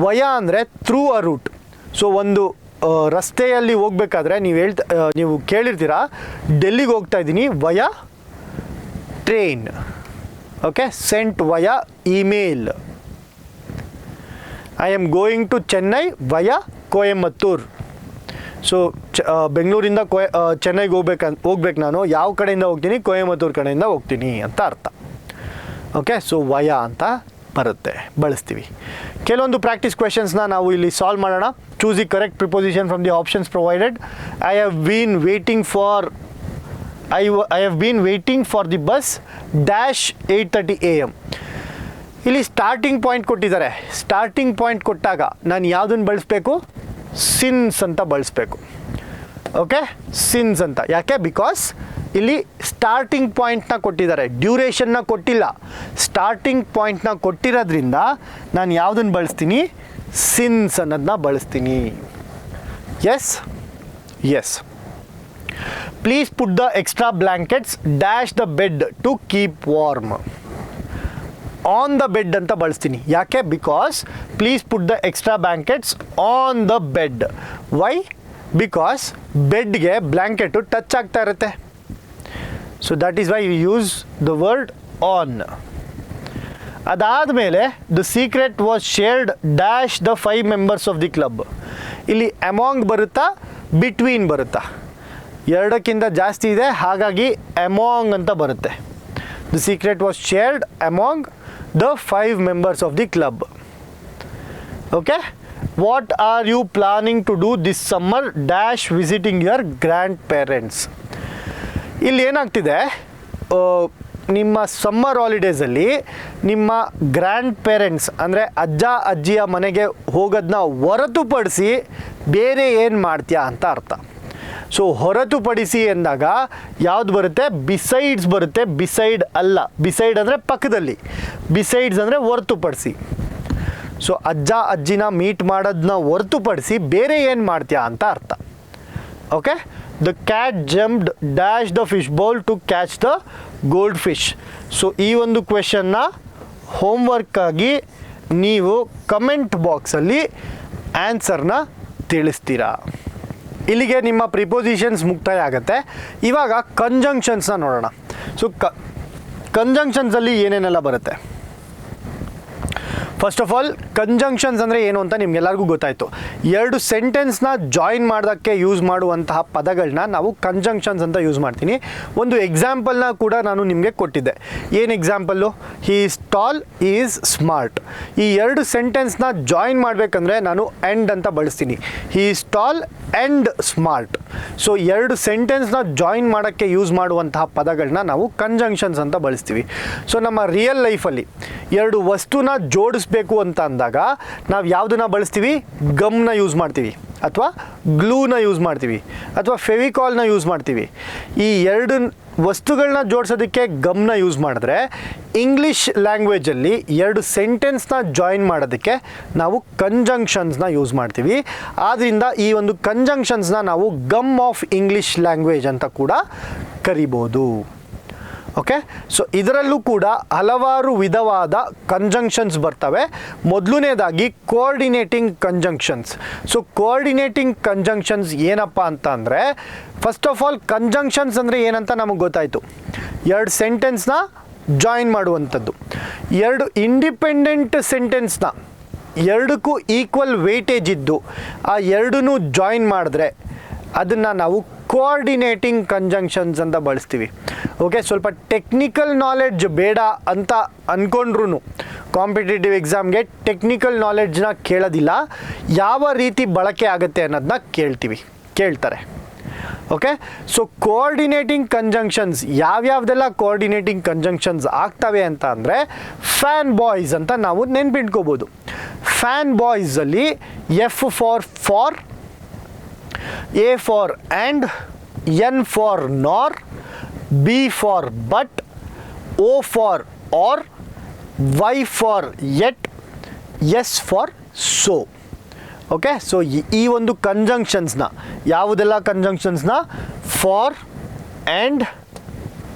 A: ವಯ ಅಂದರೆ ಥ್ರೂ ಅ ರೂಟ್. ಸೊ ಒಂದು ರಸ್ತೆಯಲ್ಲಿ ಹೋಗ್ಬೇಕಾದ್ರೆ ನೀವು ಕೇಳಿರ್ತೀರ, ಡೆಲ್ಲಿಗೆ ಹೋಗ್ತಾ ಇದ್ದೀನಿ via train. Okay, sent via email. I am going to Chennai via Coimbatore. So ಬೆಂಗಳೂರಿಂದ ಚೆನ್ನೈಗೆ ಹೋಗ್ಬೇಕು ನಾನು. ಯಾವ ಕಡೆಯಿಂದ ಹೋಗ್ತೀನಿ? ಕೊಯಮತ್ತೂರು ಕಡೆಯಿಂದ ಹೋಗ್ತೀನಿ ಅಂತ ಅರ್ಥ. ಓಕೆ, ಸೊ ವಯ ಅಂತ ಬರುತ್ತೆ, ಬಳಸ್ತೀವಿ. ಕೆಲವೊಂದು ಪ್ರಾಕ್ಟೀಸ್ ಕ್ವೆಶನ್ಸ್ನ ನಾವು ಇಲ್ಲಿ ಸಾಲ್ವ್ ಮಾಡೋಣ. Choose the correct preposition from the options provided. I have been waiting for the bus dash 8:30 AM. ಇಲ್ಲಿ ಸ್ಟಾರ್ಟಿಂಗ್ ಪಾಯಿಂಟ್ ಕೊಟ್ಟಿದ್ದಾರೆ. ಸ್ಟಾರ್ಟಿಂಗ್ ಪಾಯಿಂಟ್ ಕೊಟ್ಟಾಗ ನಾನು ಯಾವುದನ್ನು ಬಳಸಬೇಕು? ಸಿನ್ಸ್ ಅಂತ ಬಳಸಬೇಕು. ಓಕೆ, ಸಿನ್ಸ್ ಅಂತ. ಯಾಕೆ? ಬಿಕಾಸ್ ಇಲ್ಲಿ ಸ್ಟಾರ್ಟಿಂಗ್ ಪಾಯಿಂಟ್ನ ಕೊಟ್ಟಿದ್ದಾರೆ, ಡ್ಯೂರೇಷನ್ನ ಕೊಟ್ಟಿಲ್ಲ. ಸ್ಟಾರ್ಟಿಂಗ್ ಪಾಯಿಂಟ್ನ ಕೊಟ್ಟಿರೋದ್ರಿಂದ ನಾನು ಯಾವುದನ್ನು ಬಳಸ್ತೀನಿ? ಸಿನ್ಸ್ ಅನ್ನೋದನ್ನ ಬಳಸ್ತೀನಿ. Yes yes. Please put the extra blankets dash the bed to keep warm. On the bed ಅಂತ ಬಳಸ್ತೀನಿ. ಯಾಕೆ? Because please put the extra blankets on the bed. Why? Because ಬೆಡ್ಗೆ ಬ್ಲ್ಯಾಂಕೆಟು ಟಚ್ ಆಗ್ತಾ ಇರುತ್ತೆ. So that is why you use the word on. ಅದಾದಮೇಲೆ the secret was shared dash the 5 members of the club. ಇಲ್ಲಿ among ಬರುತ್ತಾ, between ಬರುತ್ತಾ? ಎರಡಕ್ಕಿಂತ ಜಾಸ್ತಿ ಇದೆ, ಹಾಗಾಗಿ ಅಮಾಂಗ್ ಅಂತ ಬರುತ್ತೆ. The secret was shared among the 5 members of the club. Okay, what are you planning to do this summer dash visiting your grandparents. ಇಲ್ಲಿ ಏನಾಗ್ತಿದೆ, ನಿಮ್ಮ ಸಮ್ಮರ್ ಹಾಲಿಡೇಸಲ್ಲಿ ನಿಮ್ಮ ಗ್ರ್ಯಾಂಡ್ ಪೇರೆಂಟ್ಸ್ ಅಂದರೆ ಅಜ್ಜ ಅಜ್ಜಿಯ ಮನೆಗೆ ಹೋಗೋದನ್ನ ಹೊರತುಪಡಿಸಿ ಬೇರೆ ಏನು ಮಾಡ್ತೀಯಾ ಅಂತ ಅರ್ಥ. ಸೊ ಹೊರತುಪಡಿಸಿ ಎಂದಾಗ ಯಾವುದು ಬರುತ್ತೆ? ಬಿಸೈಡ್ಸ್ ಬರುತ್ತೆ. ಬಿಸೈಡ್ ಅಲ್ಲ, ಬಿಸೈಡ್ ಅಂದರೆ ಪಕ್ಕದಲ್ಲಿ, ಬಿಸೈಡ್ಸ್ ಅಂದರೆ ಹೊರತುಪಡಿಸಿ. ಸೊ ಅಜ್ಜ ಅಜ್ಜಿನ ಮೀಟ್ ಮಾಡೋದನ್ನ ಹೊರತುಪಡಿಸಿ ಬೇರೆ ಏನು ಮಾಡ್ತೀಯಾ ಅಂತ ಅರ್ಥ. Okay, the cat jumped dash the fish bowl to catch the goldfish. So ಈ ಒಂದು ಕ್ವೆಶನ್ನ ಹೋಮ್ವರ್ಕಾಗಿ ನೀವು ಕಮೆಂಟ್ ಬಾಕ್ಸಲ್ಲಿ ಆನ್ಸರ್ನ ತಿಳಿಸ್ತೀರಾ. ಇಲ್ಲಿಗೆ ನಿಮ್ಮ ಪ್ರಿಪೋಸಿಷನ್ಸ್ ಮುಕ್ತಾಯ ಆಗುತ್ತೆ. ಇವಾಗ ಕಂಜಂಕ್ಷನ್ಸ್ನ ನೋಡೋಣ. ಸೊ ಕಂಜಂಕ್ಷನ್ಸಲ್ಲಿ ಏನೇನೆಲ್ಲ ಬರುತ್ತೆ? ಫಸ್ಟ್ ಆಫ್ ಆಲ್, ಕಂಜಂಕ್ಷನ್ಸ್ ಅಂದರೆ ಏನು ಅಂತ ನಿಮ್ಗೆಲ್ಲರಿಗೂ ಗೊತ್ತಾಯಿತು. ಎರಡು ಸೆಂಟೆನ್ಸ್ನ ಜಾಯಿನ್ ಮಾಡೋದಕ್ಕೆ ಯೂಸ್ ಮಾಡುವಂತಹ ಪದಗಳನ್ನ ನಾವು ಕಂಜಂಕ್ಷನ್ಸ್ ಅಂತ ಯೂಸ್ ಮಾಡ್ತೀನಿ. ಒಂದು ಎಕ್ಸಾಂಪಲ್ನ ಕೂಡ ನಾನು ನಿಮಗೆ ಕೊಟ್ಟಿದ್ದೆ. ಏನು example? He is tall, he is smart. ಈ ಎರಡು ಸೆಂಟೆನ್ಸ್ನ ಜಾಯಿನ್ ಮಾಡಬೇಕಂದ್ರೆ ನಾನು ಎಂಡ್ ಅಂತ ಬಳಸ್ತೀನಿ. He is tall and smart. So ಎರಡು ಸೆಂಟೆನ್ಸ್ನ ಜಾಯಿನ್ ಮಾಡೋಕ್ಕೆ ಯೂಸ್ ಮಾಡುವಂತಹ ಪದಗಳನ್ನ ನಾವು ಕಂಜಂಕ್ಷನ್ಸ್ ಅಂತ ಬಳಸ್ತೀವಿ. ಸೊ ನಮ್ಮ ರಿಯಲ್ ಲೈಫಲ್ಲಿ ಎರಡು ವಸ್ತುನ ಜೋಡಿಸ್ಬೇಕು ಅಂತ ಅಂದಾಗ ನಾವು ಯಾವುದನ್ನ ಬಳಸ್ತೀವಿ? ಗಮ್ನ ಯೂಸ್ ಮಾಡ್ತೀವಿ, ಅಥವಾ ಗ್ಲೂನ ಯೂಸ್ ಮಾಡ್ತೀವಿ, ಅಥವಾ ಫೆವಿಕಾಲ್ನ ಯೂಸ್ ಮಾಡ್ತೀವಿ. ಈ ಎರಡು ವಸ್ತುಗಳನ್ನ ಜೋಡಿಸೋದಕ್ಕೆ ಗಮ್ನ ಯೂಸ್ ಮಾಡಿದ್ರೆ, ಇಂಗ್ಲೀಷ್ ಲ್ಯಾಂಗ್ವೇಜಲ್ಲಿ ಎರಡು ಸೆಂಟೆನ್ಸ್ನ ಜಾಯಿನ್ ಮಾಡೋದಕ್ಕೆ ನಾವು ಕಂಜಂಕ್ಷನ್ಸ್ನ ಯೂಸ್ ಮಾಡ್ತೀವಿ. ಆದ್ದರಿಂದ ಈ ಒಂದು ಕಂಜಂಕ್ಷನ್ಸ್ನ ನಾವು ಗಮ್ ಆಫ್ ಇಂಗ್ಲೀಷ್ ಲ್ಯಾಂಗ್ವೇಜ್ ಅಂತ ಕೂಡ ಕರಿಬೋದು. ಓಕೆ, ಸೊ ಇದರಲ್ಲೂ ಕೂಡ ಹಲವಾರು ವಿಧವಾದ ಕಂಜಂಕ್ಷನ್ಸ್ ಬರ್ತವೆ. ಮೊದಲನೇದಾಗಿ coordinating conjunctions. So coordinating conjunctions ಏನಪ್ಪ ಅಂತ ಅಂದರೆ, ಫಸ್ಟ್ ಆಫ್ ಆಲ್ ಕಂಜಂಕ್ಷನ್ಸ್ ಅಂದರೆ ಏನಂತ ನಮಗೆ ಗೊತ್ತಾಯಿತು. ಎರಡು ಸೆಂಟೆನ್ಸ್ನ ಜಾಯಿನ್ ಮಾಡುವಂಥದ್ದು. ಎರಡು ಇಂಡಿಪೆಂಡೆಂಟ್ ಸೆಂಟೆನ್ಸ್ನ ಎರಡಕ್ಕೂ ಈಕ್ವಲ್ ವೇಟೇಜ್ ಇದ್ದು ಆ ಎರಡನ್ನೂ ಜಾಯಿನ್ ಮಾಡಿದ್ರೆ ಅದನ್ನು ನಾವು ಕೋಆರ್ಡಿನೇಟಿಂಗ್ ಕಂಜಂಕ್ಷನ್ಸ್ ಅಂತ ಬಳಸ್ತೀವಿ. ಓಕೆ, ಸ್ವಲ್ಪ ಟೆಕ್ನಿಕಲ್ ನಾಲೆಡ್ಜ್ ಬೇಡ ಅಂತ ಅಂದ್ಕೊಂಡ್ರು ಕಾಂಪಿಟೇಟಿವ್ ಎಕ್ಸಾಮ್ಗೆ ಟೆಕ್ನಿಕಲ್ ನಾಲೆಡ್ಜ್ನ ಕೇಳೋದಿಲ್ಲ, ಯಾವ ರೀತಿ ಬಳಕೆ ಆಗುತ್ತೆ ಅನ್ನೋದನ್ನ ಕೇಳ್ತಾರೆ. ಓಕೆ, ಸೊ ಕೋಆರ್ಡಿನೇಟಿಂಗ್ ಕಂಜಂಕ್ಷನ್ಸ್ ಯಾವ್ಯಾವ್ದೆಲ್ಲ ಕೋಆರ್ಡಿನೇಟಿಂಗ್ ಕಂಜಂಕ್ಷನ್ಸ್ ಆಗ್ತವೆ ಅಂತ ಅಂದರೆ, ಫ್ಯಾನ್ ಬಾಯ್ಸ್ ಅಂತ ನಾವು ನೆನ್ಪಿಟ್ಕೋಬೋದು. ಫ್ಯಾನ್ ಬಾಯ್ಸಲ್ಲಿ F for A for and, N for nor, B for but, O for or, Y for yet, S for so. Okay, so ಈ ಒಂದು ಕಂಜಂಕ್ಷನ್ಸ್ನ ಯಾವುದೆಲ್ಲ ಕಂಜಂಕ್ಷನ್ಸ್ನ ಫಾರ್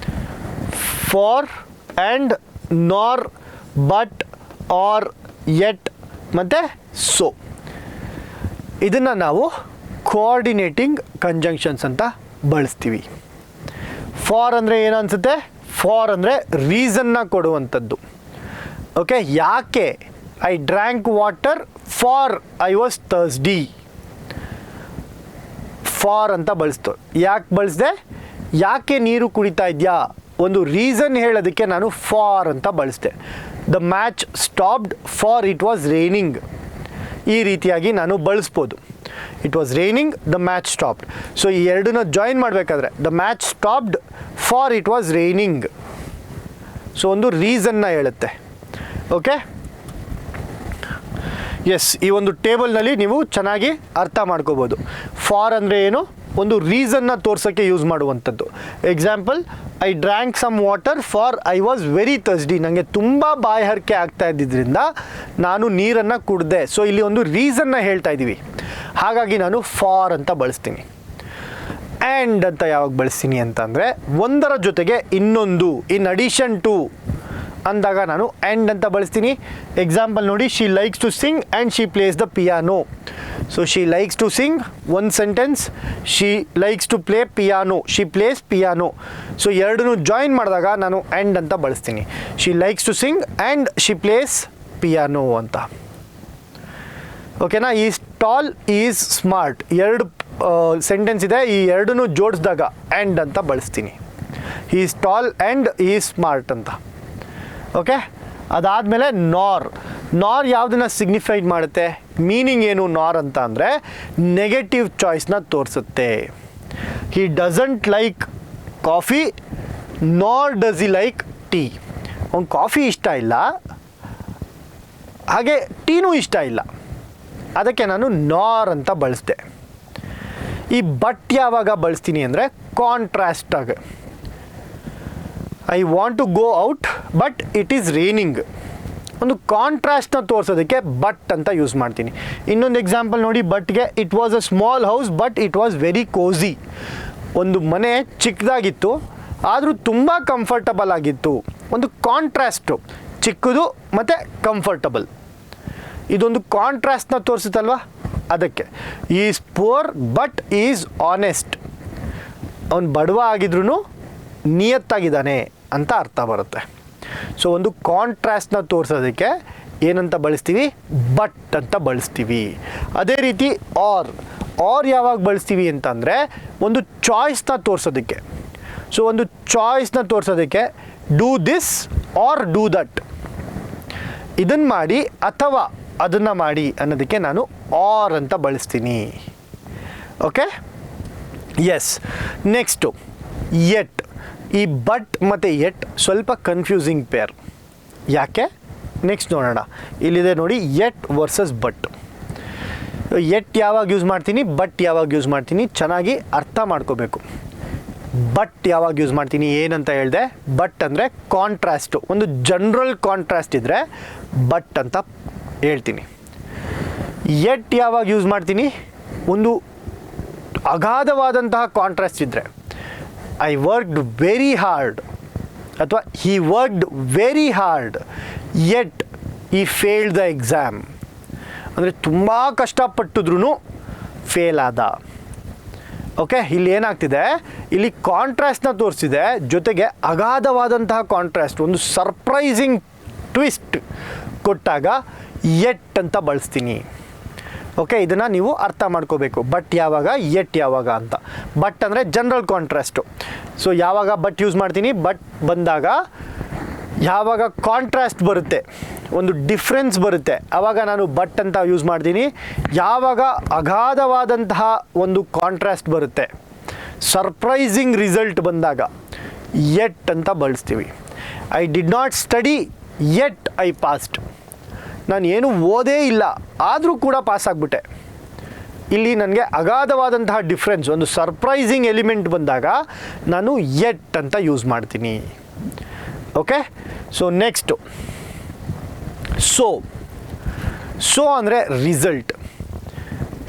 A: ಆ್ಯಂಡ್ ನಾರ್, ಬಟ್, ಆರ್, ಯೆಟ್ ಮತ್ತು ಸೊ, ಇದನ್ನು ನಾವು ಕೋಆರ್ಡಿನೇಟಿಂಗ್ ಕಂಜಂಕ್ಷನ್ಸ್ ಅಂತ ಬಳಸ್ತೀವಿ. ಫಾರ್ ಅಂದರೆ ಏನು ಅನಿಸುತ್ತೆ? ಫಾರ್ ಅಂದರೆ ರೀಸನ್ನ ಕೊಡುವಂಥದ್ದು. ಓಕೆ, ಯಾಕೆ? I drank water for I was thirsty. For ಅಂತ ಬಳಸ್ತು. ಯಾಕೆ ಬಳಸಿದೆ? ಯಾಕೆ ನೀರು ಕುಡಿತಾ ಇದೆಯಾ, ಒಂದು ರೀಸನ್ ಹೇಳೋದಕ್ಕೆ ನಾನು ಫಾರ್ ಅಂತ ಬಳಸಿದೆ. The match stopped for it was raining. ಈ ರೀತಿಯಾಗಿ ನಾನು ಬಳಸ್ಬೋದು. It was raining, the match stopped. So ಈ ಎರಡನ್ನ ಜಾಯಿನ್ ಮಾಡಬೇಕಾದ್ರೆ the match stopped for it was raining. So ಒಂದು ರೀಸನ್ನ ಹೇಳುತ್ತೆ. ಓಕೆ, ಎಸ್, ಈ ಒಂದು ಟೇಬಲ್ನಲ್ಲಿ ನೀವು ಚೆನ್ನಾಗಿ ಅರ್ಥ ಮಾಡ್ಕೋಬೋದು. ಫಾರ್ ಅಂದರೆ ಏನು? ಒಂದು ರೀಸನ್ನ ತೋರ್ಸೋಕ್ಕೆ ಯೂಸ್ ಮಾಡುವಂಥದ್ದು. Example, I drank some water for I was very thirsty. ನನಗೆ ತುಂಬ ಬಾಯಾರಿಕೆ ಆಗ್ತಾ ಇದ್ದಿದ್ದರಿಂದ ನಾನು ನೀರನ್ನು ಕುಡಿದೆ. ಸೊ ಇಲ್ಲಿ ಒಂದು ರೀಸನ್ನ ಹೇಳ್ತಾ ಇದ್ದೀವಿ, ಹಾಗಾಗಿ ನಾನು ಫಾರ್ ಅಂತ ಬಳಸ್ತೀನಿ. ಆ್ಯಂಡ್ ಅಂತ ಯಾವಾಗ ಬಳಸ್ತೀನಿ ಅಂತಂದರೆ, ಒಂದರ ಜೊತೆಗೆ ಇನ್ನೊಂದು, ಇನ್ ಅಡಿಷನ್ ಟು ಅಂದಾಗ ನಾನು ಆ್ಯಂಡ್ ಅಂತ ಬಳಸ್ತೀನಿ. ಎಕ್ಸಾಂಪಲ್ ನೋಡಿ, she likes to sing and she plays the piano. So she likes to sing, ಒಂದು sentence. She likes to play piano, she plays piano. So ಎರಡನ್ನೂ ಜಾಯಿನ್ ಮಾಡಿದಾಗ ನಾನು ಆ್ಯಂಡ್ ಅಂತ ಬಳಸ್ತೀನಿ. She likes to sing and she plays piano ಅಂತ. ಓಕೆನಾ? Is tall, is smart, ಎರಡು sentence ಇದೆ. ಈ ಎರಡನ್ನೂ ಜೋಡಿಸಿದಾಗ ಆ್ಯಂಡ್ ಅಂತ ಬಳಸ್ತೀನಿ. Is tall and is smart ಅಂತ. ಓಕೆ, ಅದಾದಮೇಲೆ ನಾರ್. ನಾರ್ ಯಾವುದನ್ನ ಸಿಗ್ನಿಫೈಡ್ ಮಾಡುತ್ತೆ? ಮೀನಿಂಗ್ ಏನು ನಾರ್ ಅಂತ ಅಂದರೆ, ನೆಗೆಟಿವ್ ಚಾಯ್ಸ್ನ ತೋರಿಸುತ್ತೆ. ಹಿ ಡಸಂಟ್ ಲೈಕ್ ಕಾಫಿ ನಾರ್ ಡಸ್ ಹಿ ಲೈಕ್ ಟೀ. ಅವ್ನು ಕಾಫಿ ಇಷ್ಟ ಇಲ್ಲ, ಹಾಗೆ ಟೀನೂ ಇಷ್ಟ ಇಲ್ಲ, ಅದಕ್ಕೆ ನಾನು ನಾರ್ ಅಂತ ಬಳಸಿದೆ. ಈ ಬಟ್ ಯಾವಾಗ ಬಳಸ್ತೀನಿ ಅಂದರೆ ಕಾಂಟ್ರಾಸ್ಟ್ ಆಗಿ. I want to go out but it is raining. ಒಂದು ಕಾಂಟ್ರಾಸ್ಟ್ನ ತೋರಿಸೋದಕ್ಕೆ ಬಟ್ ಅಂತ ಯೂಸ್ ಮಾಡ್ತೀನಿ. ಇನ್ನೊಂದು ಎಕ್ಸಾಂಪಲ್ ನೋಡಿ, ಬಟ್ಗೆ it was a small house but it was very cosy. ಒಂದು ಮನೆ ಚಿಕ್ಕದಾಗಿತ್ತು, ಆದರೂ ತುಂಬ ಕಂಫರ್ಟಬಲ್ ಆಗಿತ್ತು. ಒಂದು ಕಾಂಟ್ರಾಸ್ಟು, ಚಿಕ್ಕದು ಮತ್ತು ಕಂಫರ್ಟಬಲ್. ಇದೊಂದು ಕಾಂಟ್ರಾಸ್ಟ್ನ ತೋರಿಸುತ್ತಲ್ವ, ಅದಕ್ಕೆ. Is poor but is honest. ಅವನು ಬಡವ ಆಗಿದ್ರೂ ನಿಯತ್ತಾಗಿದ್ದಾನೆ ಅಂತ ಅರ್ಥ ಬರುತ್ತೆ. ಸೊ ಒಂದು ಕಾಂಟ್ರಾಸ್ಟ್ನ ತೋರಿಸೋದಕ್ಕೆ ಏನಂತ ಬಳಸ್ತೀವಿ? ಬಟ್ ಅಂತ ಬಳಸ್ತೀವಿ. ಅದೇ ರೀತಿ ಆರ್ ಯಾವಾಗ ಬಳಸ್ತೀವಿ ಅಂತಂದರೆ, ಒಂದು ಚಾಯ್ಸ್ನ ತೋರಿಸೋದಕ್ಕೆ. ಸೊ ಒಂದು ಚಾಯ್ಸ್ನ ತೋರಿಸೋದಕ್ಕೆ do this or do that, ಇದನ್ನು ಮಾಡಿ ಅಥವಾ ಅದನ್ನು ಮಾಡಿ ಅನ್ನೋದಕ್ಕೆ ನಾನು ಆರ್ ಅಂತ ಬಳಸ್ತೀನಿ. Okay, yes. Next yet. ಈ ಬಟ್ ಮತ್ತು ಎಟ್ ಸ್ವಲ್ಪ ಕನ್ಫ್ಯೂಸಿಂಗ್ ಪೇರ್. ಯಾಕೆ? ನೆಕ್ಸ್ಟ್ ನೋಡೋಣ. ಇಲ್ಲಿದೆ ನೋಡಿ, ಎಟ್ ವರ್ಸಸ್ ಬಟ್. ಎಟ್ ಯಾವಾಗ ಯೂಸ್ ಮಾಡ್ತೀನಿ, ಬಟ್ ಯಾವಾಗ ಯೂಸ್ ಮಾಡ್ತೀನಿ, ಚೆನ್ನಾಗಿ ಅರ್ಥ ಮಾಡ್ಕೋಬೇಕು. ಬಟ್ ಯಾವಾಗ ಯೂಸ್ ಮಾಡ್ತೀನಿ ಏನಂತ ಹೇಳಿದೆ, ಬಟ್ ಅಂದರೆ ಕಾಂಟ್ರಾಸ್ಟು, ಒಂದು ಜನರಲ್ ಕಾಂಟ್ರಾಸ್ಟ್ ಇದ್ದರೆ ಬಟ್ ಅಂತ ಹೇಳ್ತೀನಿ. ಎಟ್ ಯಾವಾಗ ಯೂಸ್ ಮಾಡ್ತೀನಿ, ಒಂದು ಅಗಾಧವಾದಂತಹ ಕಾಂಟ್ರಾಸ್ಟ್ ಇದ್ದರೆ, ಐ ವರ್ಕ್ಡ್ ವೆರಿ ಹಾರ್ಡ್ ಅಥವಾ ಹಿ worked very hard yet he failed the exam. ಅಂದರೆ ತುಂಬ ಕಷ್ಟಪಟ್ಟಿದ್ರೂ ಫೇಲ್ ಆದ. ಓಕೆ, ಇಲ್ಲಿ ಏನಾಗ್ತಿದೆ, ಇಲ್ಲಿ ಕಾಂಟ್ರಾಸ್ಟ್ನ ತೋರಿಸಿದೆ, ಜೊತೆಗೆ ಅಗಾಧವಾದಂತಹ ಕಾಂಟ್ರಾಸ್ಟ್, ಒಂದು ಸರ್ಪ್ರೈಸಿಂಗ್ ಟ್ವಿಸ್ಟ್ ಕೊಟ್ಟಾಗ ಯೆಟ್ ಅಂತ ಬಳಸ್ತೀನಿ. ಓಕೆ, ಇದನ್ನು ನೀವು ಅರ್ಥ ಮಾಡ್ಕೋಬೇಕು. ಬಟ್ ಯಾವಾಗ, ಯೆಟ್ ಯಾವಾಗ ಅಂತ. ಬಟ್ ಅಂದರೆ ಜನರಲ್ ಕಾಂಟ್ರಾಸ್ಟು. ಸೊ ಯಾವಾಗ ಬಟ್ ಯೂಸ್ ಮಾಡ್ತೀನಿ, ಬಟ್ ಬಂದಾಗ ಯಾವಾಗ ಕಾಂಟ್ರಾಸ್ಟ್ ಬರುತ್ತೆ, ಒಂದು ಡಿಫ್ರೆನ್ಸ್ ಬರುತ್ತೆ, ಆವಾಗ ನಾನು ಬಟ್ ಅಂತ ಯೂಸ್ ಮಾಡ್ತೀನಿ. ಯಾವಾಗ ಅಗಾಧವಾದಂತಹ ಒಂದು ಕಾಂಟ್ರಾಸ್ಟ್ ಬರುತ್ತೆ, ಸರ್ಪ್ರೈಸಿಂಗ್ ರಿಸಲ್ಟ್ ಬಂದಾಗ ಯೆಟ್ ಅಂತ ಬಳಸ್ತೀವಿ. I did not study yet I passed. ನಾನು ಏನು ಓದೇ ಇಲ್ಲ, ಆದರೂ ಕೂಡ ಪಾಸ್ ಆಗಿಬಿಟ್ಟೆ. ಇಲ್ಲಿ ನನಗೆ ಅಗಾಧವಾದಂತಹ ಡಿಫ್ರೆನ್ಸ್, ಒಂದು ಸರ್ಪ್ರೈಸಿಂಗ್ ಎಲಿಮೆಂಟ್ ಬಂದಾಗ ನಾನು ಯೆಟ್ ಅಂತ ಯೂಸ್ ಮಾಡ್ತೀನಿ. ಓಕೆ, ಸೊ ನೆಕ್ಸ್ಟು ಸೊ ಅಂದರೆ ರಿಸಲ್ಟ್.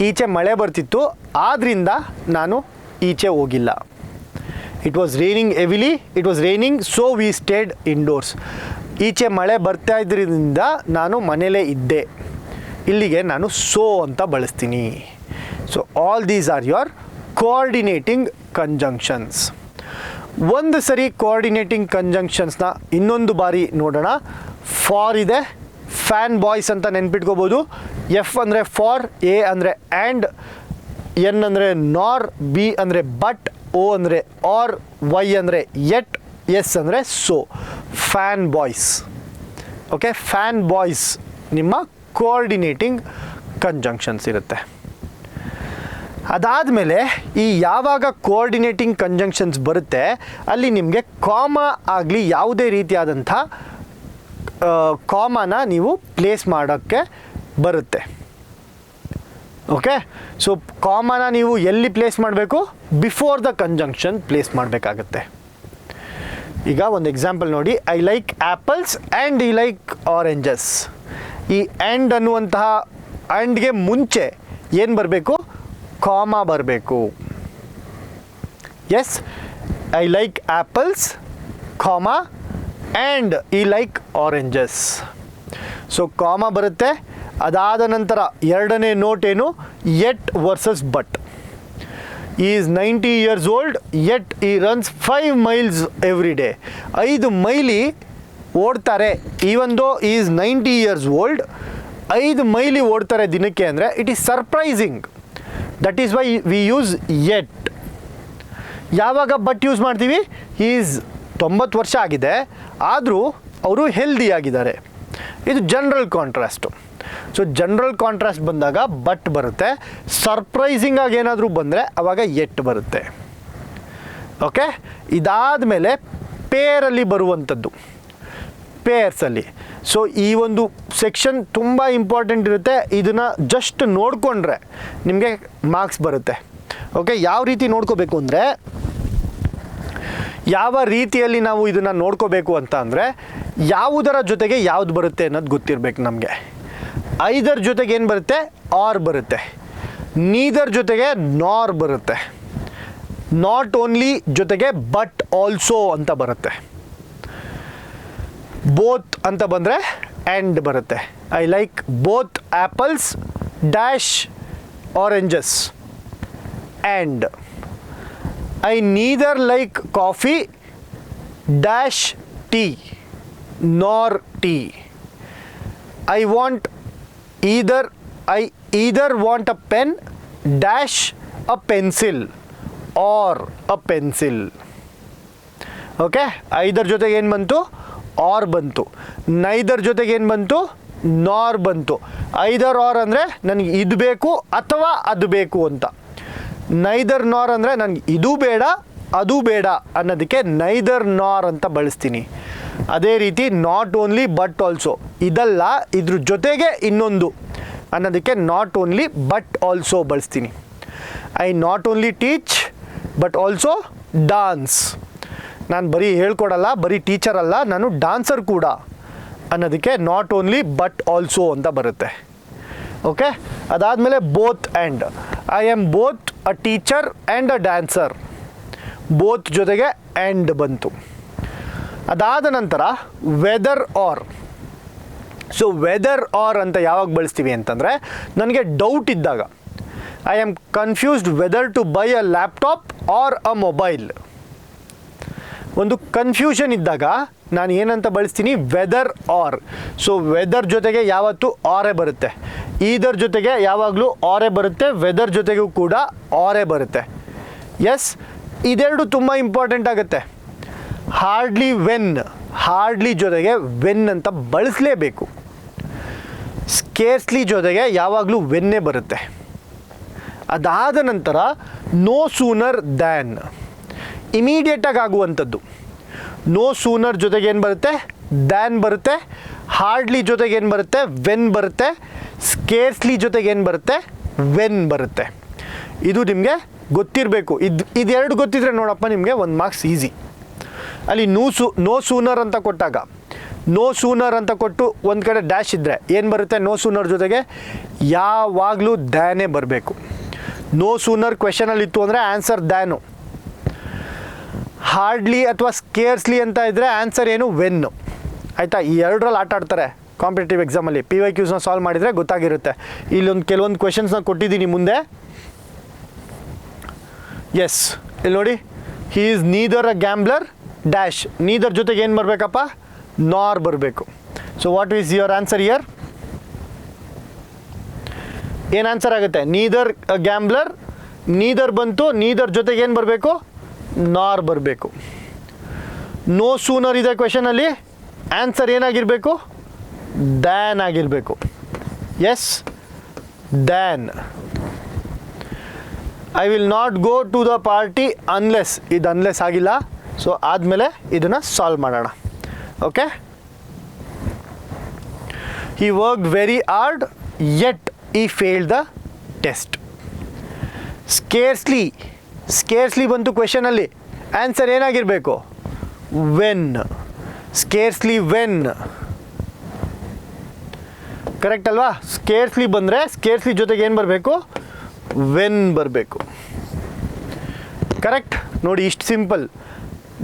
A: ಈಚೆ ಮಳೆ ಬರ್ತಿತ್ತು, ಆದ್ದರಿಂದ ನಾನು ಈಚೆ ಹೋಗಿಲ್ಲ. It was raining heavily, it was raining, so we stayed indoors. ಈಚೆ ಮಳೆ ಬರ್ತಾ ಇದ್ರಿಂದ ನಾನು ಮನೇಲೇ ಇದ್ದೆ. ಇಲ್ಲಿಗೆ ನಾನು ಸೋ ಅಂತ ಬಳಸ್ತೀನಿ. So all these are your coordinating conjunctions. ಒಂದು ಸರಿ ಕೋಆರ್ಡಿನೇಟಿಂಗ್ ಕಂಜಂಕ್ಷನ್ಸ್ನ ಇನ್ನೊಂದು ಬಾರಿ ನೋಡೋಣ. ಫಾರ್ ಇದೆ, ಫ್ಯಾನ್ ಬಾಯ್ಸ್ ಅಂತ ನೆನ್ಪಿಟ್ಕೋಬೋದು. ಎಫ್ ಅಂದರೆ ಫಾರ್, ಎ ಅಂದರೆ ಆ್ಯಂಡ್, ಎನ್ ಅಂದರೆ ನಾರ್, ಬಿ ಅಂದರೆ ಬಟ್, ಓ ಅಂದರೆ ಆರ್, ವೈ ಅಂದರೆ ಯೆಟ್, ಎಸ್ ಅಂದರೆ so. Fan boys. Okay, fan boys ನಿಮ್ಮ ಕೋಆರ್ಡಿನೇಟಿಂಗ್ ಕಂಜಂಕ್ಷನ್ಸ್ ಇರುತ್ತೆ. ಅದಾದಮೇಲೆ ಈ ಯಾವಾಗ ಕೋಆರ್ಡಿನೇಟಿಂಗ್ ಕಂಜಂಕ್ಷನ್ಸ್ ಬರುತ್ತೆ, ಅಲ್ಲಿ ನಿಮಗೆ ಕಾಮಾ ಆಗಲಿ ಯಾವುದೇ ರೀತಿಯಾದಂಥ ಕಾಮಾನ ನೀವು ಪ್ಲೇಸ್ ಮಾಡೋಕ್ಕೆ ಬರುತ್ತೆ. ಓಕೆ, ಸೊ ಕಾಮಾನ ನೀವು ಎಲ್ಲಿ ಪ್ಲೇಸ್ ಮಾಡಬೇಕು, ಬಿಫೋರ್ ದ ಕಂಜಂಕ್ಷನ್ ಪ್ಲೇಸ್ ಮಾಡಬೇಕಾಗತ್ತೆ. ಈಗ ಒಂದು ಎಕ್ಸಾಂಪಲ್ ನೋಡಿ, I like apples and I like oranges. ಈ ಆ್ಯಂಡ್ ಅನ್ನುವಂತಹ ಆ್ಯಂಡ್ಗೆ ಮುಂಚೆ ಏನು ಬರಬೇಕು, ಕಾಮಾ ಬರಬೇಕು. Yes, I like apples, comma, and I like oranges. So comma ಬರುತ್ತೆ. ಅದಾದ ನಂತರ ಎರಡನೇ ನೋಟ್ ಏನು, yet versus but. Is 90 years old, yet he runs 5 miles every day. 5 ಮೈಲಿ ಓಡ್ತಾರೆ, even though is 90 years old, 5 ಮೈಲಿ ಓಡ್ತಾರೆ ದಿನಕ್ಕೆ ಅಂದರೆ it is surprising. That is why we use yet. ಯಾವಾಗ ಬಟ್ ಯೂಸ್ ಮಾಡ್ತೀವಿ, ಈಸ್ 90 ವರ್ಷ ಆಗಿದೆ, ಆದರೂ ಅವರು ಹೆಲ್ದಿ ಆಗಿದ್ದಾರೆ. ಇದು general contrast. So general contrast ಬಂದಾಗ ಬಟ್ ಬರುತ್ತೆ. ಸರ್ಪ್ರೈಸಿಂಗ್ ಆಗಿ ಏನಾದರೂ ಬಂದರೆ ಆವಾಗ ಯೆಟ್ ಬರುತ್ತೆ. ಓಕೆ, ಇದಾದ ಮೇಲೆ ಪೇರಲ್ಲಿ ಬರುವಂಥದ್ದು, ಪೇರ್ಸಲ್ಲಿ. ಸೊ ಈ ಒಂದು ಸೆಕ್ಷನ್ ತುಂಬ ಇಂಪಾರ್ಟೆಂಟ್ ಇರುತ್ತೆ. ಇದನ್ನು ಜಸ್ಟ್ ನೋಡಿಕೊಂಡ್ರೆ ನಿಮಗೆ ಮಾರ್ಕ್ಸ್ ಬರುತ್ತೆ. ಓಕೆ, ಯಾವ ರೀತಿ ನೋಡ್ಕೋಬೇಕು ಅಂದರೆ, ಯಾವ ರೀತಿಯಲ್ಲಿ ನಾವು ಇದನ್ನು ನೋಡ್ಕೋಬೇಕು ಅಂತ ಅಂದರೆ, ಯಾವುದರ ಜೊತೆಗೆ ಯಾವುದು ಬರುತ್ತೆ ಅನ್ನೋದು ಗೊತ್ತಿರಬೇಕು ನಮಗೆ. ಐದರ ಜೊತೆಗೆ ಏನು ಬರುತ್ತೆ, ಆರ್ ಬರುತ್ತೆ. ನೀದರ್ ಜೊತೆಗೆ ನಾರ್ ಬರುತ್ತೆ. ನಾಟ್ ಓನ್ಲಿ ಜೊತೆಗೆ ಬಟ್ ಆಲ್ಸೋ ಅಂತ ಬರುತ್ತೆ. ಬೋತ್ ಅಂತ ಬಂದರೆ ಆ್ಯಂಡ್ ಬರುತ್ತೆ. I like both apples dash oranges and I neither like coffee dash tea nor tea. I want I either want a pen dash a pencil or a pencil. Okay, ಐದರ ಜೊತೆಗೆ ಏನು ಬಂತು, R ಬಂತು. Neither ಜೊತೆಗೆ ಏನು ಬಂತು, ನಾರ್ ಬಂತು. ಐದರ್ ಆರ್ ಅಂದರೆ ನನಗೆ ಇದು ಬೇಕು ಅಥವಾ ಅದು ಬೇಕು ಅಂತ. ನೈದರ್ ನಾರ್ ಅಂದರೆ ನನಗೆ ಇದು ಬೇಡ ಅದು ಬೇಡ ಅನ್ನೋದಕ್ಕೆ ನೈದರ್ ನಾರ್ ಅಂತ ಬಳಸ್ತೀನಿ. ಅದೇ ರೀತಿ ನಾಟ್ ಓನ್ಲಿ ಬಟ್ ಆಲ್ಸೋ, ಇದಲ್ಲ ಇದ್ರ ಜೊತೆಗೆ ಇನ್ನೊಂದು ಅನ್ನೋದಕ್ಕೆ ನಾಟ್ ಓನ್ಲಿ ಬಟ್ ಆಲ್ಸೋ ಬಳಸ್ತೀನಿ. I not only teach but also dance. ನಾನು ಬರೀ ಹೇಳ್ಕೊಡಲ್ಲ, ಬರೀ ಟೀಚರ್ ಅಲ್ಲ, ನಾನು ಡಾನ್ಸರ್ ಕೂಡ ಅನ್ನೋದಕ್ಕೆ ನಾಟ್ ಓನ್ಲಿ ಬಟ್ ಆಲ್ಸೋ ಅಂತ ಬರುತ್ತೆ. ಓಕೆ, ಅದಾದಮೇಲೆ both and. I am both a teacher and a dancer. Both ಜೊತೆಗೆ ಆ್ಯಂಡ್ ಬಂತು. ಅದಾದ ನಂತರ whether or. So whether or ಅಂತ ಯಾವಾಗ ಬಳಸ್ತೀವಿ ಅಂತಂದರೆ, ನನಗೆ ಡೌಟ್ ಇದ್ದಾಗ, I am confused whether to buy a laptop or a mobile. ಒಂದು ಕನ್ಫ್ಯೂಷನ್ ಇದ್ದಾಗ ನಾನು ಏನಂತ ಬಳಸ್ತೀನಿ, ವೆದರ್ ಆರ್. ಸೊ ವೆದರ್ ಜೊತೆಗೆ ಯಾವತ್ತೂ ಆರೇ ಬರುತ್ತೆ, ಈದರ್ ಜೊತೆಗೆ ಯಾವಾಗಲೂ ಆರೇ ಬರುತ್ತೆ, ವೆದರ್ ಜೊತೆಗೂ ಕೂಡ ಆರೇ ಬರುತ್ತೆ. ಎಸ್, ಇದೆರಡು ತುಂಬ ಇಂಪಾರ್ಟೆಂಟ್ ಆಗುತ್ತೆ. ಹಾರ್ಡ್ಲಿ ವೆನ್, ಹಾರ್ಡ್ಲಿ ಜೊತೆಗೆ ವೆನ್ ಅಂತ ಬಳಸಲೇಬೇಕು. ಸ್ಕೇರ್ಸ್ಲಿ ಜೊತೆಗೆ ಯಾವಾಗಲೂ ವೆನ್ನೇ ಬರುತ್ತೆ. ಅದಾದ ನಂತರ ನೋ ಸೂನರ್ ದ್ಯಾನ್, ಇಮಿಡಿಯೇಟಾಗಿ ಆಗುವಂಥದ್ದು. ನೋ ಸೂನರ್ ಜೊತೆಗೆ ಏನು ಬರುತ್ತೆ, ದ್ಯಾನ್ ಬರುತ್ತೆ. ಹಾರ್ಡ್ಲಿ ಜೊತೆಗೆ ಏನು ಬರುತ್ತೆ, ವೆನ್ ಬರುತ್ತೆ. ಸ್ಕೇರ್ಸ್ಲಿ ಜೊತೆಗೆ ಏನು ಬರುತ್ತೆ, ವೆನ್ ಬರುತ್ತೆ. ಇದು ನಿಮಗೆ ಗೊತ್ತಿರಬೇಕು. ಇದೆರಡು ಗೊತ್ತಿದ್ರೆ ನೋಡಪ್ಪ ನಿಮಗೆ 1 ಮಾರ್ಕ್ಸ್ ಈಸಿ. ಅಲ್ಲಿ ನೋ ಸೂನರ್ ಅಂತ ಕೊಟ್ಟಾಗ, ನೋ ಸೂನರ್ ಅಂತ ಕೊಟ್ಟು ಒಂದು ಕಡೆ ಡ್ಯಾಶ್ ಇದ್ದರೆ ಏನು ಬರುತ್ತೆ, ನೋ ಸೂನರ್ ಜೊತೆಗೆ ಯಾವಾಗಲೂ ದ್ಯಾನೇ ಬರಬೇಕು. ನೋ ಸೂನರ್ ಕ್ವೆಶನಲ್ಲಿ ಇತ್ತು ಅಂದರೆ ಆನ್ಸರ್ ದ್ಯಾನು. ಹಾರ್ಡ್ಲಿ ಅಥವಾ ಸ್ಕೇರ್ಸ್ಲಿ ಅಂತ ಇದ್ದರೆ ಆನ್ಸರ್ ಏನು, ವೆನ್ನು. ಆಯಿತಾ, ಈ ಎರಡರಲ್ಲಿ ಆಟ ಆಡ್ತಾರೆ ಕಾಂಪಿಟೇಟಿವ್ ಎಕ್ಸಾಮಲ್ಲಿ. PYQಸ್ನ ಸಾಲ್ವ್ ಮಾಡಿದರೆ ಗೊತ್ತಾಗಿರುತ್ತೆ. ಇಲ್ಲೊಂದು ಕೆಲವೊಂದು ಕ್ವೆಶನ್ಸ್ನ ಕೊಟ್ಟಿದ್ದೀನಿ ಮುಂದೆ. ಎಸ್, ಇಲ್ಲಿ ನೋಡಿ, he is neither a gambler dash. Neither ಜೊತೆಗೆ ಏನು ಬರಬೇಕಪ್ಪ, ನಾರ್ ಬರಬೇಕು. So what is your answer here? ಏನು ಆನ್ಸರ್ ಆಗುತ್ತೆ, ನೀದರ್ ಅ ಗ್ಯಾಂಬ್ಲರ್. ನೀದರ್ ಬಂತು, ನೀದರ್ ಜೊತೆಗೆ ಏನು ಬರಬೇಕು, ನಾರ್ ಬರಬೇಕು. ನೋ ಸೂನರ್ ಇದೆ ಕ್ವೆಶನಲ್ಲಿ, ಆನ್ಸರ್ ಏನಾಗಿರಬೇಕು, ದ್ಯಾನ್ ಆಗಿರಬೇಕು. Yes, than. I will not go to the party unless. ಇದು ಅನ್ಲೆಸ್ ಆಗಿಲ್ಲ, ಸೊ ಆದಮೇಲೆ ಇದನ್ನು ಸಾಲ್ವ್ ಮಾಡೋಣ. Okay, he worked very hard yet he failed the test. Scarcely, scarcely ಬಂತು ಕ್ವೆಶನಲ್ಲಿ, ಆನ್ಸರ್ ಏನಾಗಿರಬೇಕು, ವೆನ್. ಸ್ಕೇರ್ಸ್ಲಿ ವೆನ್, ಕರೆಕ್ಟ್ ಅಲ್ವಾ? ಸ್ಕೇರ್ಸ್ಲಿ ಬಂದರೆ ಸ್ಕೇರ್ಸ್ಲಿ ಜೊತೆಗೆ ಏನು ಬರಬೇಕು, ವೆನ್ ಬರಬೇಕು. ಕರೆಕ್ಟ್ ನೋಡಿ, ಇಷ್ಟು ಸಿಂಪಲ್.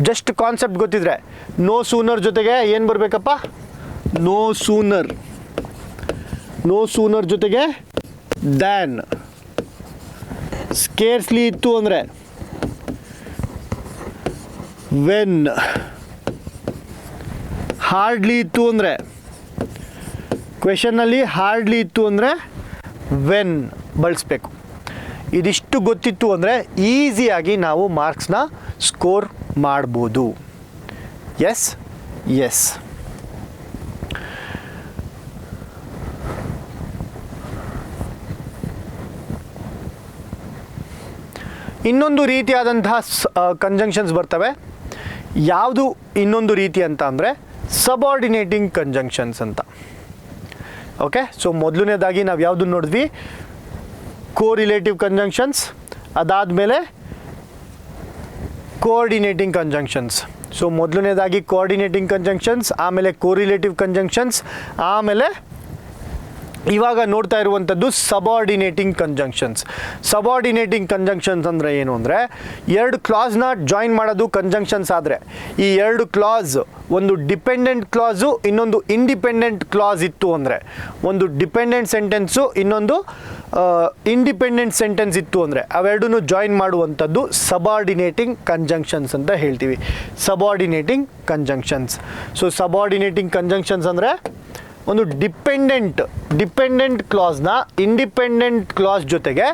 A: ಜಸ್ಟ್ ಕಾನ್ಸೆಪ್ಟ್ ಗೊತ್ತಿದ್ರೆ. ನೋ ಸೂನರ್ ಜೊತೆಗೆ ಏನು ಬರಬೇಕಪ್ಪ, ನೋ ಸೂನರ್. ನೋ ಸೂನರ್ ಜೊತೆಗೆ ದ್ಯಾನ್. ಸ್ಕೇರ್ಸ್ಲಿ ಇತ್ತು ಅಂದರೆ ವೆನ್. ಹಾರ್ಡ್ಲಿ ಇತ್ತು ಅಂದರೆ, ಕ್ವೆಶನ್ನಲ್ಲಿ ಹಾರ್ಡ್ಲಿ ಇತ್ತು ಅಂದರೆ ವೆನ್ ಬಳಸಬೇಕು. ಇದಿಷ್ಟು ಗೊತ್ತಿತ್ತು ಅಂದರೆ ಈಸಿಯಾಗಿ ನಾವು ಮಾರ್ಕ್ಸ್ನ ಸ್ಕೋರ್ ಮಾಡ್ಬೋದು. Yes yes. ಇನ್ನೊಂದು ರೀತಿಯಾದಂತಹ ಕಂಜಂಕ್ಷನ್ಸ್ ಬರ್ತವೆ. ಯಾವುದು ಇನ್ನೊಂದು ರೀತಿ ಅಂತ ಅಂದರೆ ಸಬಾರ್ಡಿನೇಟಿಂಗ್ ಕಂಜಂಕ್ಷನ್ಸ್ ಅಂತ. ಓಕೆ, ಸೊ ಮೊದಲನೇದಾಗಿ ನಾವು ಯಾವುದನ್ನು ನೋಡಿದ್ವಿ, ಕೋರಿಲೇಟಿವ್ ಕಂಜಂಕ್ಷನ್ಸ್. ಅದಾದಮೇಲೆ ಕೋಆರ್ಡಿನೇಟಿಂಗ್ ಕಂಜಂಕ್ಷನ್ಸ್. ಸೊ ಮೊದಲನೇದಾಗಿ ಕೋಆರ್ಡಿನೇಟಿಂಗ್ ಕಂಜಂಕ್ಷನ್ಸ್, ಆಮೇಲೆ ಕೋರಿಲೇಟಿವ್ ಕಂಜಂಕ್ಷನ್ಸ್, ಆಮೇಲೆ ಇವಾಗ ನೋಡ್ತಾ ಇರುವಂಥದ್ದು ಸಬಾರ್ಡಿನೇಟಿಂಗ್ ಕಂಜಂಕ್ಷನ್ಸ್. ಸಬಾರ್ಡಿನೇಟಿಂಗ್ ಕಂಜಂಕ್ಷನ್ಸ್ ಅಂದರೆ ಏನು ಅಂದರೆ, ಎರಡು ಕ್ಲಾಸ್ನ ಜಾಯಿನ್ ಮಾಡೋದು ಕಂಜಂಕ್ಷನ್ಸ್ ಆದರೆ, ಈ ಎರಡು ಕ್ಲಾಸ್, ಒಂದು ಡಿಪೆಂಡೆಂಟ್ ಕ್ಲಾಸು ಇನ್ನೊಂದು ಇಂಡಿಪೆಂಡೆಂಟ್ ಕ್ಲಾಸ್ ಇತ್ತು ಅಂದರೆ, ಒಂದು ಡಿಪೆಂಡೆಂಟ್ ಸೆಂಟೆನ್ಸು ಇನ್ನೊಂದು ಇಂಡಿಪೆಂಡೆಂಟ್ ಸೆಂಟೆನ್ಸ್ ಇತ್ತು ಅಂದರೆ, ಅವೆರಡನ್ನೂ ಜಾಯಿನ್ ಮಾಡುವಂಥದ್ದು ಸಬಾರ್ಡಿನೇಟಿಂಗ್ ಕಂಜಂಕ್ಷನ್ಸ್ ಅಂತ ಹೇಳ್ತೀವಿ. ಸಬಾರ್ಡಿನೇಟಿಂಗ್ ಕಂಜಂಕ್ಷನ್ಸ್. ಸೊ ಸಬಾರ್ಡಿನೇಟಿಂಗ್ ಕಂಜಂಕ್ಷನ್ಸ್ ಅಂದರೆ ಒಂದು ಡಿಪೆಂಡೆಂಟ್ ಕ್ಲಾಸ್ನ ಇಂಡಿಪೆಂಡೆಂಟ್ ಕ್ಲಾಸ್ ಜೊತೆಗೆ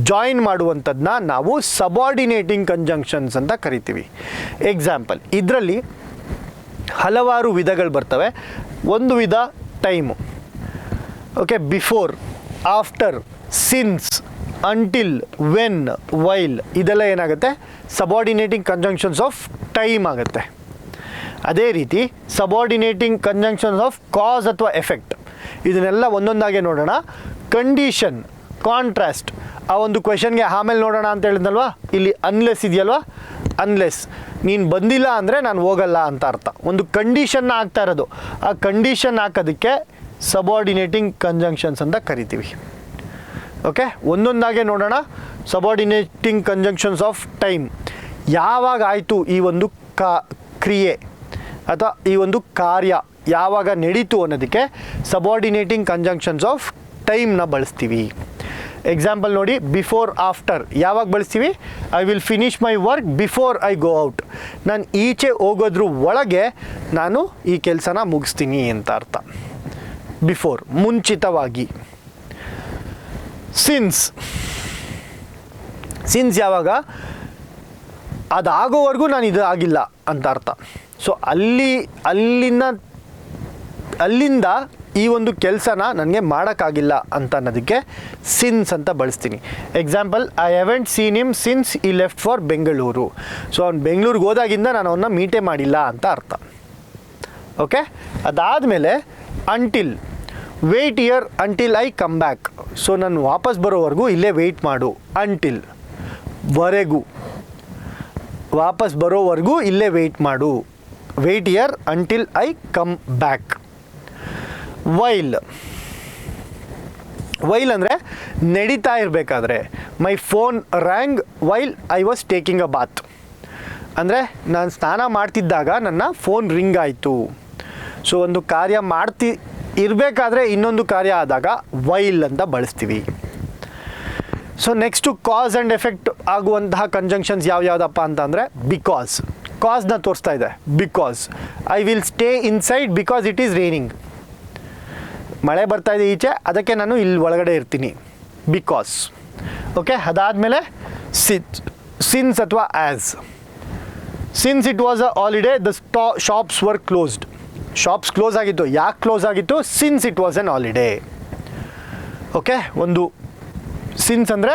A: ಜಾಯಿನ್ ಮಾಡುವಂಥದ್ದನ್ನ ನಾವು ಸಬಾರ್ಡಿನೇಟಿಂಗ್ ಕಂಜಂಕ್ಷನ್ಸ್ ಅಂತ ಕರಿತೀವಿ. ಎಕ್ಸಾಂಪಲ್, ಇದರಲ್ಲಿ ಹಲವಾರು ವಿಧಗಳು ಬರ್ತವೆ. ಒಂದು ವಿಧ time. Okay, before, after, since, until, when, while ಇದೆಲ್ಲ ಏನಾಗುತ್ತೆ ಸಬಾರ್ಡಿನೇಟಿಂಗ್ ಕಂಜಂಕ್ಷನ್ಸ್ ಆಫ್ ಟೈಮ್ ಆಗುತ್ತೆ. ಅದೇ ರೀತಿ ಸಬಾರ್ಡಿನೇಟಿಂಗ್ ಕಂಜಂಕ್ಷನ್ಸ್ ಆಫ್ ಕಾಸ್ ಅಥವಾ ಎಫೆಕ್ಟ್ ಇದನ್ನೆಲ್ಲ ಒಂದೊಂದಾಗೆ ನೋಡೋಣ. ಕಂಡೀಷನ್, ಕಾಂಟ್ರಾಸ್ಟ್, ಆ ಒಂದು ಕ್ವೆಶನ್ಗೆ ಆಮೇಲೆ ನೋಡೋಣ ಅಂತ ಹೇಳಿದ್ನಲ್ವಾ, ಇಲ್ಲಿ ಅನ್ಲೆಸ್ ಇದೆಯಲ್ವಾ, ಅನ್ಲೆಸ್ ನೀನು ಬಂದಿಲ್ಲ ಅಂದರೆ ನಾನು ಹೋಗಲ್ಲ ಅಂತ ಅರ್ಥ. ಒಂದು ಕಂಡೀಷನ್ನ ಹಾಕ್ತಾ ಇರೋದು, ಆ ಕಂಡೀಷನ್ ಹಾಕೋದಕ್ಕೆ ಸಬಾರ್ಡಿನೇಟಿಂಗ್ ಕಂಜಂಕ್ಷನ್ಸ್ ಅಂತ ಕರಿತೀವಿ. ಓಕೆ, ಒಂದೊಂದಾಗೆ ನೋಡೋಣ. ಸಬಾರ್ಡಿನೇಟಿಂಗ್ ಕಂಜಂಕ್ಷನ್ಸ್ ಆಫ್ ಟೈಮ್ ಯಾವಾಗ ಆಯಿತು, ಈ ಒಂದು ಕ್ರಿಯೆ ಅಥವಾ ಈ ಒಂದು ಕಾರ್ಯ ಯಾವಾಗ ನಡೀತು ಅನ್ನೋದಕ್ಕೆ ಸಬಾರ್ಡಿನೇಟಿಂಗ್ ಕಂಜಂಕ್ಷನ್ಸ್ ಆಫ್ ಟೈಮ್ನ ಬಳಸ್ತೀವಿ. ಎಕ್ಸಾಂಪಲ್ ನೋಡಿ, ಬಿಫೋರ್, ಆಫ್ಟರ್ ಯಾವಾಗ ಬಳಸ್ತೀವಿ? I will finish my work before I go out. ನಾನು ಈಚೆ ಹೋಗೋದ್ರ ಒಳಗೆ ನಾನು ಈ ಕೆಲಸನ ಮುಗಿಸ್ತೀನಿ ಅಂತ ಅರ್ಥ. ಬಿಫೋರ್, ಮುಂಚಿತವಾಗಿ. ಸಿನ್ಸ್ ಯಾವಾಗ ಅದಾಗೋವರೆಗೂ ನಾನು ಇದು ಆಗಿಲ್ಲ ಅಂತ ಅರ್ಥ. ಸೊ ಅಲ್ಲಿಂದ ಈ ಒಂದು ಕೆಲಸನ ನನಗೆ ಮಾಡೋಕ್ಕಾಗಿಲ್ಲ ಅಂತ ಅನ್ನೋದಕ್ಕೆ ಸಿನ್ಸ್ ಅಂತ ಬಳಸ್ತೀನಿ. Example, I haven't scene him since ಈ ಲೆಫ್ಟ್ ಫಾರ್ ಬೆಂಗಳೂರು. ಸೊ ಅವ್ನು ಬೆಂಗಳೂರಿಗೆ ಹೋದಾಗಿಂದ ನಾನು ಅವನ್ನ ಮೀಟೇ ಮಾಡಿಲ್ಲ ಅಂತ ಅರ್ಥ. ಓಕೆ, ಅದಾದಮೇಲೆ until, wait here until I come back. So ನಾನು ವಾಪಸ್ ಬರೋವರೆಗೂ ಇಲ್ಲೇ ವೆಯ್ಟ್ ಮಾಡು. ಅಂಟಿಲ್, ವರೆಗೂ, ವಾಪಸ್ ಬರೋವರೆಗೂ ಇಲ್ಲೇ ವೆಯ್ಟ್ ಮಾಡು. Wait here until I come back. While ಅಂದರೆ ನಡೀತಾ ಇರಬೇಕಾದ್ರೆ. My phone rang while I was taking a bath. ಅಂದರೆ ನಾನು ಸ್ನಾನ ಮಾಡ್ತಿದ್ದಾಗ ನನ್ನ ಫೋನ್ ರಿಂಗ್ ಆಯಿತು. ಸೊ ಒಂದು ಕಾರ್ಯ ಇರಬೇಕಾದ್ರೆ ಇನ್ನೊಂದು ಕಾರ್ಯ ಆದಾಗ ವೈಲ್ ಅಂತ ಬಳಸ್ತೀವಿ. So next cause and effect ಆಗುವಂತಹ ಕಂಜಂಕ್ಷನ್ಸ್ ಯಾವ್ಯಾವುದಪ್ಪ ಅಂತಂದರೆ, ಬಿಕಾಸ್, ಕಾಸ್ನ ತೋರಿಸ್ತಾ ಇದೆ. Because I will stay inside because it is raining. ಮಳೆ ಬರ್ತಾ ಇದೆ ಈಚೆ, ಅದಕ್ಕೆ ನಾನು ಇಲ್ಲಿ ಒಳಗಡೆ ಇರ್ತೀನಿ. ಬಿಕಾಸ್. ಓಕೆ, ಅದಾದಮೇಲೆ ಸಿನ್ಸ್ ಅಥವಾ as. Since it was a holiday the shops var closed. Shops close ಆಗಿತ್ತು. ಯಾಕೆ ಕ್ಲೋಸ್ ಆಗಿತ್ತು? Since it was an holiday. Okay, ಒಂದು ಸಿನ್ಸ್ ಅಂದರೆ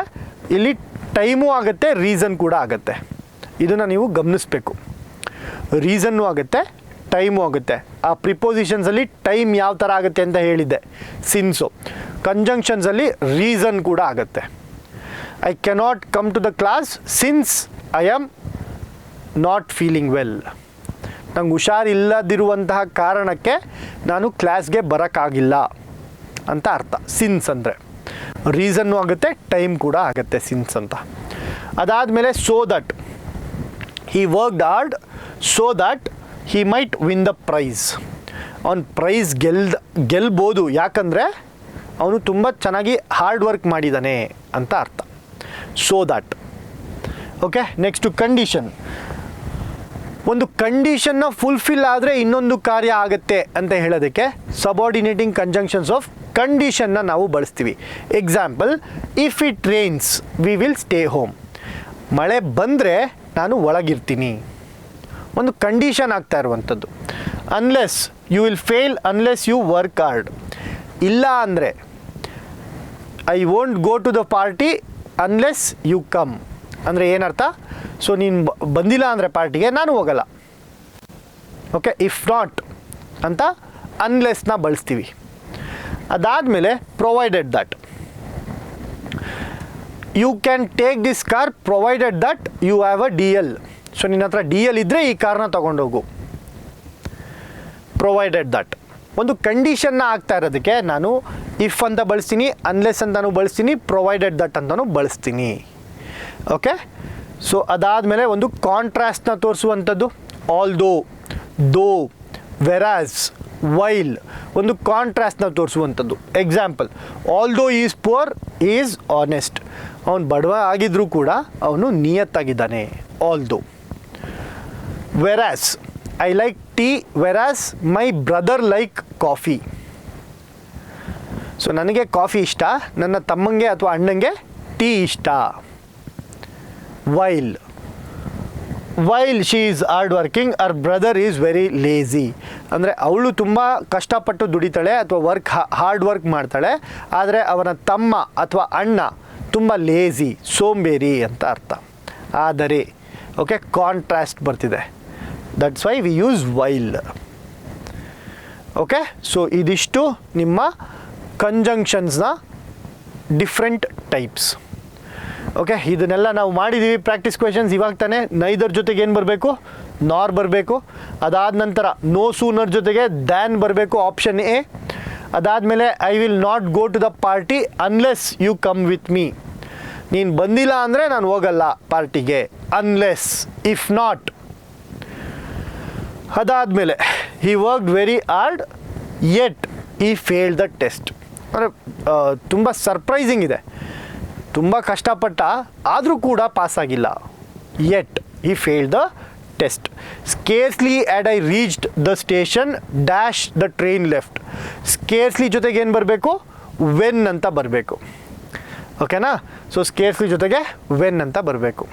A: ಇಲ್ಲಿ ಟೈಮು ಆಗುತ್ತೆ, ರೀಸನ್ ಕೂಡ ಆಗುತ್ತೆ. ಇದನ್ನು ನೀವು ಗಮನಿಸಬೇಕು. ರೀಸನ್ನು ಆಗುತ್ತೆ, ಟೈಮು ಆಗುತ್ತೆ. ಆ ಪ್ರಿಪೋಸಿಷನ್ಸಲ್ಲಿ ಟೈಮ್ ಯಾವ ಥರ ಆಗುತ್ತೆ ಅಂತ ಹೇಳಿದ್ದೆ, ಸಿನ್ಸು. ಕಂಜಂಕ್ಷನ್ಸಲ್ಲಿ ರೀಸನ್ ಕೂಡ ಆಗುತ್ತೆ. I cannot come to the class since I am not feeling well. ನಂಗೆ ಹುಷಾರಿಲ್ಲದಿರುವಂತಹ ಕಾರಣಕ್ಕೆ ನಾನು ಕ್ಲಾಸ್ಗೆ ಬರೋಕ್ಕಾಗಿಲ್ಲ ಅಂತ ಅರ್ಥ ಸಿನ್ಸ್ ಅಂದರೆ. ರೀಸನ್ನು ಆಗುತ್ತೆ, ಟೈಮ್ ಕೂಡ ಆಗುತ್ತೆ ಸಿನ್ಸ್ ಅಂತ. ಅದಾದಮೇಲೆ so that, he worked hard so that he might win the prize. ಅವನು ಪ್ರೈಸ್ ಗೆಲ್ಬೋದು, ಯಾಕಂದರೆ ಅವನು ತುಂಬ ಚೆನ್ನಾಗಿ ಹಾರ್ಡ್ ವರ್ಕ್ ಮಾಡಿದ್ದಾನೆ ಅಂತ ಅರ್ಥ. So that. Okay, next condition. ಒಂದು ಕಂಡೀಷನ್ನ ಫುಲ್ಫಿಲ್ ಆದರೆ ಇನ್ನೊಂದು ಕಾರ್ಯ ಆಗುತ್ತೆ ಅಂತ ಹೇಳೋದಕ್ಕೆ ಸಬಾರ್ಡಿನೇಟಿಂಗ್ ಕಂಜಂಕ್ಷನ್ಸ್ ಆಫ್ ಕಂಡೀಷನ್ನ ನಾವು ಬಳಸ್ತೀವಿ. Example, if it rains we will stay home. ಮಳೆ ಬಂದರೆ ನಾನು ಒಳಗಿರ್ತೀನಿ. ಒಂದು ಕಂಡೀಷನ್ ಆಗ್ತಾ ಇರುವಂಥದ್ದು. Unless you will fail unless you work hard. ಇಲ್ಲ ಅಂದರೆ I won't go to the party unless you come. ಅಂದರೆ ಏನರ್ಥ? ಸೊ ನೀನು ಬಂದಿಲ್ಲ ಅಂದರೆ ಪಾರ್ಟಿಗೆ ನಾನು ಹೋಗಲ್ಲ. ಓಕೆ, ಇಫ್ ನಾಟ್ ಅಂತ ಅನ್ಲೆಸ್ನ ಬಳಸ್ತೀವಿ. ಅದಾದಮೇಲೆ provided that, you can take this car provided that you have a DL. ಸೊ ನಿನ್ನ ಹತ್ರ DL ಇದ್ದರೆ ಈ ಕಾರ್ನ ತೊಗೊಂಡೋಗು. Provided that. ಒಂದು ಕಂಡೀಷನ್ನ ಆಗ್ತಾ ಇರೋದಕ್ಕೆ ನಾನು ಇಫ್ ಅಂತ ಬಳಸ್ತೀನಿ, ಅನ್ಲೆಸ್ ಅಂತಲೂ ಬಳಸ್ತೀನಿ, ಪ್ರೊವೈಡೆಡ್ ದಟ್ ಅಂತಲೂ ಬಳಸ್ತೀನಿ. ಓಕೆ, ಸೊ ಅದಾದಮೇಲೆ ಒಂದು ಕಾಂಟ್ರಾಸ್ಟ್ನ ತೋರಿಸುವಂಥದ್ದು. ಆಲ್ದೋ, ದೋ, ವೆರಾಸ್, ವೈಲ್ ಒಂದು ಕಾಂಟ್ರಾಸ್ಟ್ನ ತೋರಿಸುವಂಥದ್ದು. Example, although is poor is honest. ಅವನು ಬಡವ ಆಗಿದ್ರೂ ಕೂಡ ಅವನು ನಿಯತ್ತಾಗಿದ್ದಾನೆ. Although. Whereas, I like tea whereas my brother like coffee. So ನನಗೆ ಕಾಫಿ ಇಷ್ಟ, ನನ್ನ ತಮ್ಮಂಗೆ ಅಥವಾ ಅಣ್ಣಂಗೆ ಟೀ ಇಷ್ಟ. While she is hard working our brother is very lazy. ಅಂದರೆ ಅವಳು ತುಂಬ ಕಷ್ಟಪಟ್ಟು ದುಡಿತಾಳೆ ಅಥವಾ ಹಾರ್ಡ್ ವರ್ಕ್ ಮಾಡ್ತಾಳೆ, ಆದರೆ ಅವನ ತಮ್ಮ ಅಥವಾ ಅಣ್ಣ ತುಂಬ ಲೇಝಿ, ಸೋಂಬೇರಿ ಅಂತ ಅರ್ಥ. ಆದರೆ ಓಕೆ, ಕಾಂಟ್ರಾಸ್ಟ್ ಬರ್ತಿದೆ, that's why we use while. Okay, so ಇದಿಷ್ಟು ನಿಮ್ಮ ಕಂಜಂಕ್ಷನ್ಸ್ನ ಡಿಫ್ರೆಂಟ್ ಟೈಪ್ಸ್. ಓಕೆ, ಇದನ್ನೆಲ್ಲ ನಾವು ಮಾಡಿದ್ದೀವಿ ಪ್ರಾಕ್ಟೀಸ್ ಕ್ವೆಶನ್ಸ್. ಇವಾಗ ತಾನೇ ನೈದರ್ ಜೊತೆಗೆ ಏನು ಬರಬೇಕು, ನಾರ್ ಬರಬೇಕು. ಅದಾದ ನಂತರ ನೋ ಸೂನರ್ ಜೊತೆಗೆ ದ್ಯಾನ್ ಬರಬೇಕು, ಆಪ್ಷನ್ ಎ. ಅದಾದಮೇಲೆ I will not go to the party unless you come with me. ನೀನು ಬಂದಿಲ್ಲ ಅಂದರೆ ನಾನು ಹೋಗಲ್ಲ ಪಾರ್ಟಿಗೆ, ಅನ್ಲೆಸ್, ಇಫ್ ನಾಟ್. ಅದಾದಮೇಲೆ ಹಿ worked very hard yet he failed the test. ಅಂದರೆ ತುಂಬ ಸರ್ಪ್ರೈಸಿಂಗ್ ಇದೆ, ತುಂಬ ಕಷ್ಟಪಟ್ಟ ಆದರೂ ಕೂಡ ಪಾಸಾಗಿಲ್ಲ. Yet he failed the test. Scarcely add I reached the station dash the train left. Scarcely ಜೊತೆಗೆ ಏನು ಬರಬೇಕು, ವೆನ್ ಅಂತ ಬರಬೇಕು. ಓಕೆನಾ? ಸೊ ಸ್ಕೇರ್ಸ್ಲಿ ಜೊತೆಗೆ ವೆನ್ ಅಂತ ಬರಬೇಕು.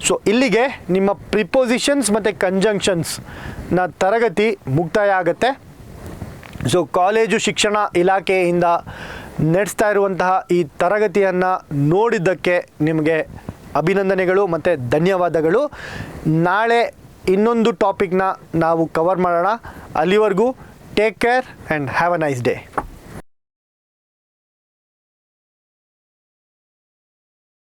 A: ಸೊ ಇಲ್ಲಿಗೆ ನಿಮ್ಮ ಪ್ರಿಪೋಸಿಷನ್ಸ್ ಮತ್ತು ಕಂಜಂಕ್ಷನ್ಸ್ನ ತರಗತಿ ಮುಕ್ತಾಯ ಆಗುತ್ತೆ. ಸೊ ಕಾಲೇಜು ಶಿಕ್ಷಣ ಇಲಾಖೆಯಿಂದ ನಡೆಸ್ತಾ ಇರುವಂತಹ ಈ ತರಗತಿಯನ್ನು ನೋಡಿದ್ದಕ್ಕೆ ನಿಮಗೆ ಅಭಿನಂದನೆಗಳು ಮತ್ತು ಧನ್ಯವಾದಗಳು. ನಾಳೆ ಇನ್ನೊಂದು ಟಾಪಿಕ್ನ ನಾವು ಕವರ್ ಮಾಡೋಣ. ಅಲ್ಲಿವರೆಗೂ take care and have a nice day.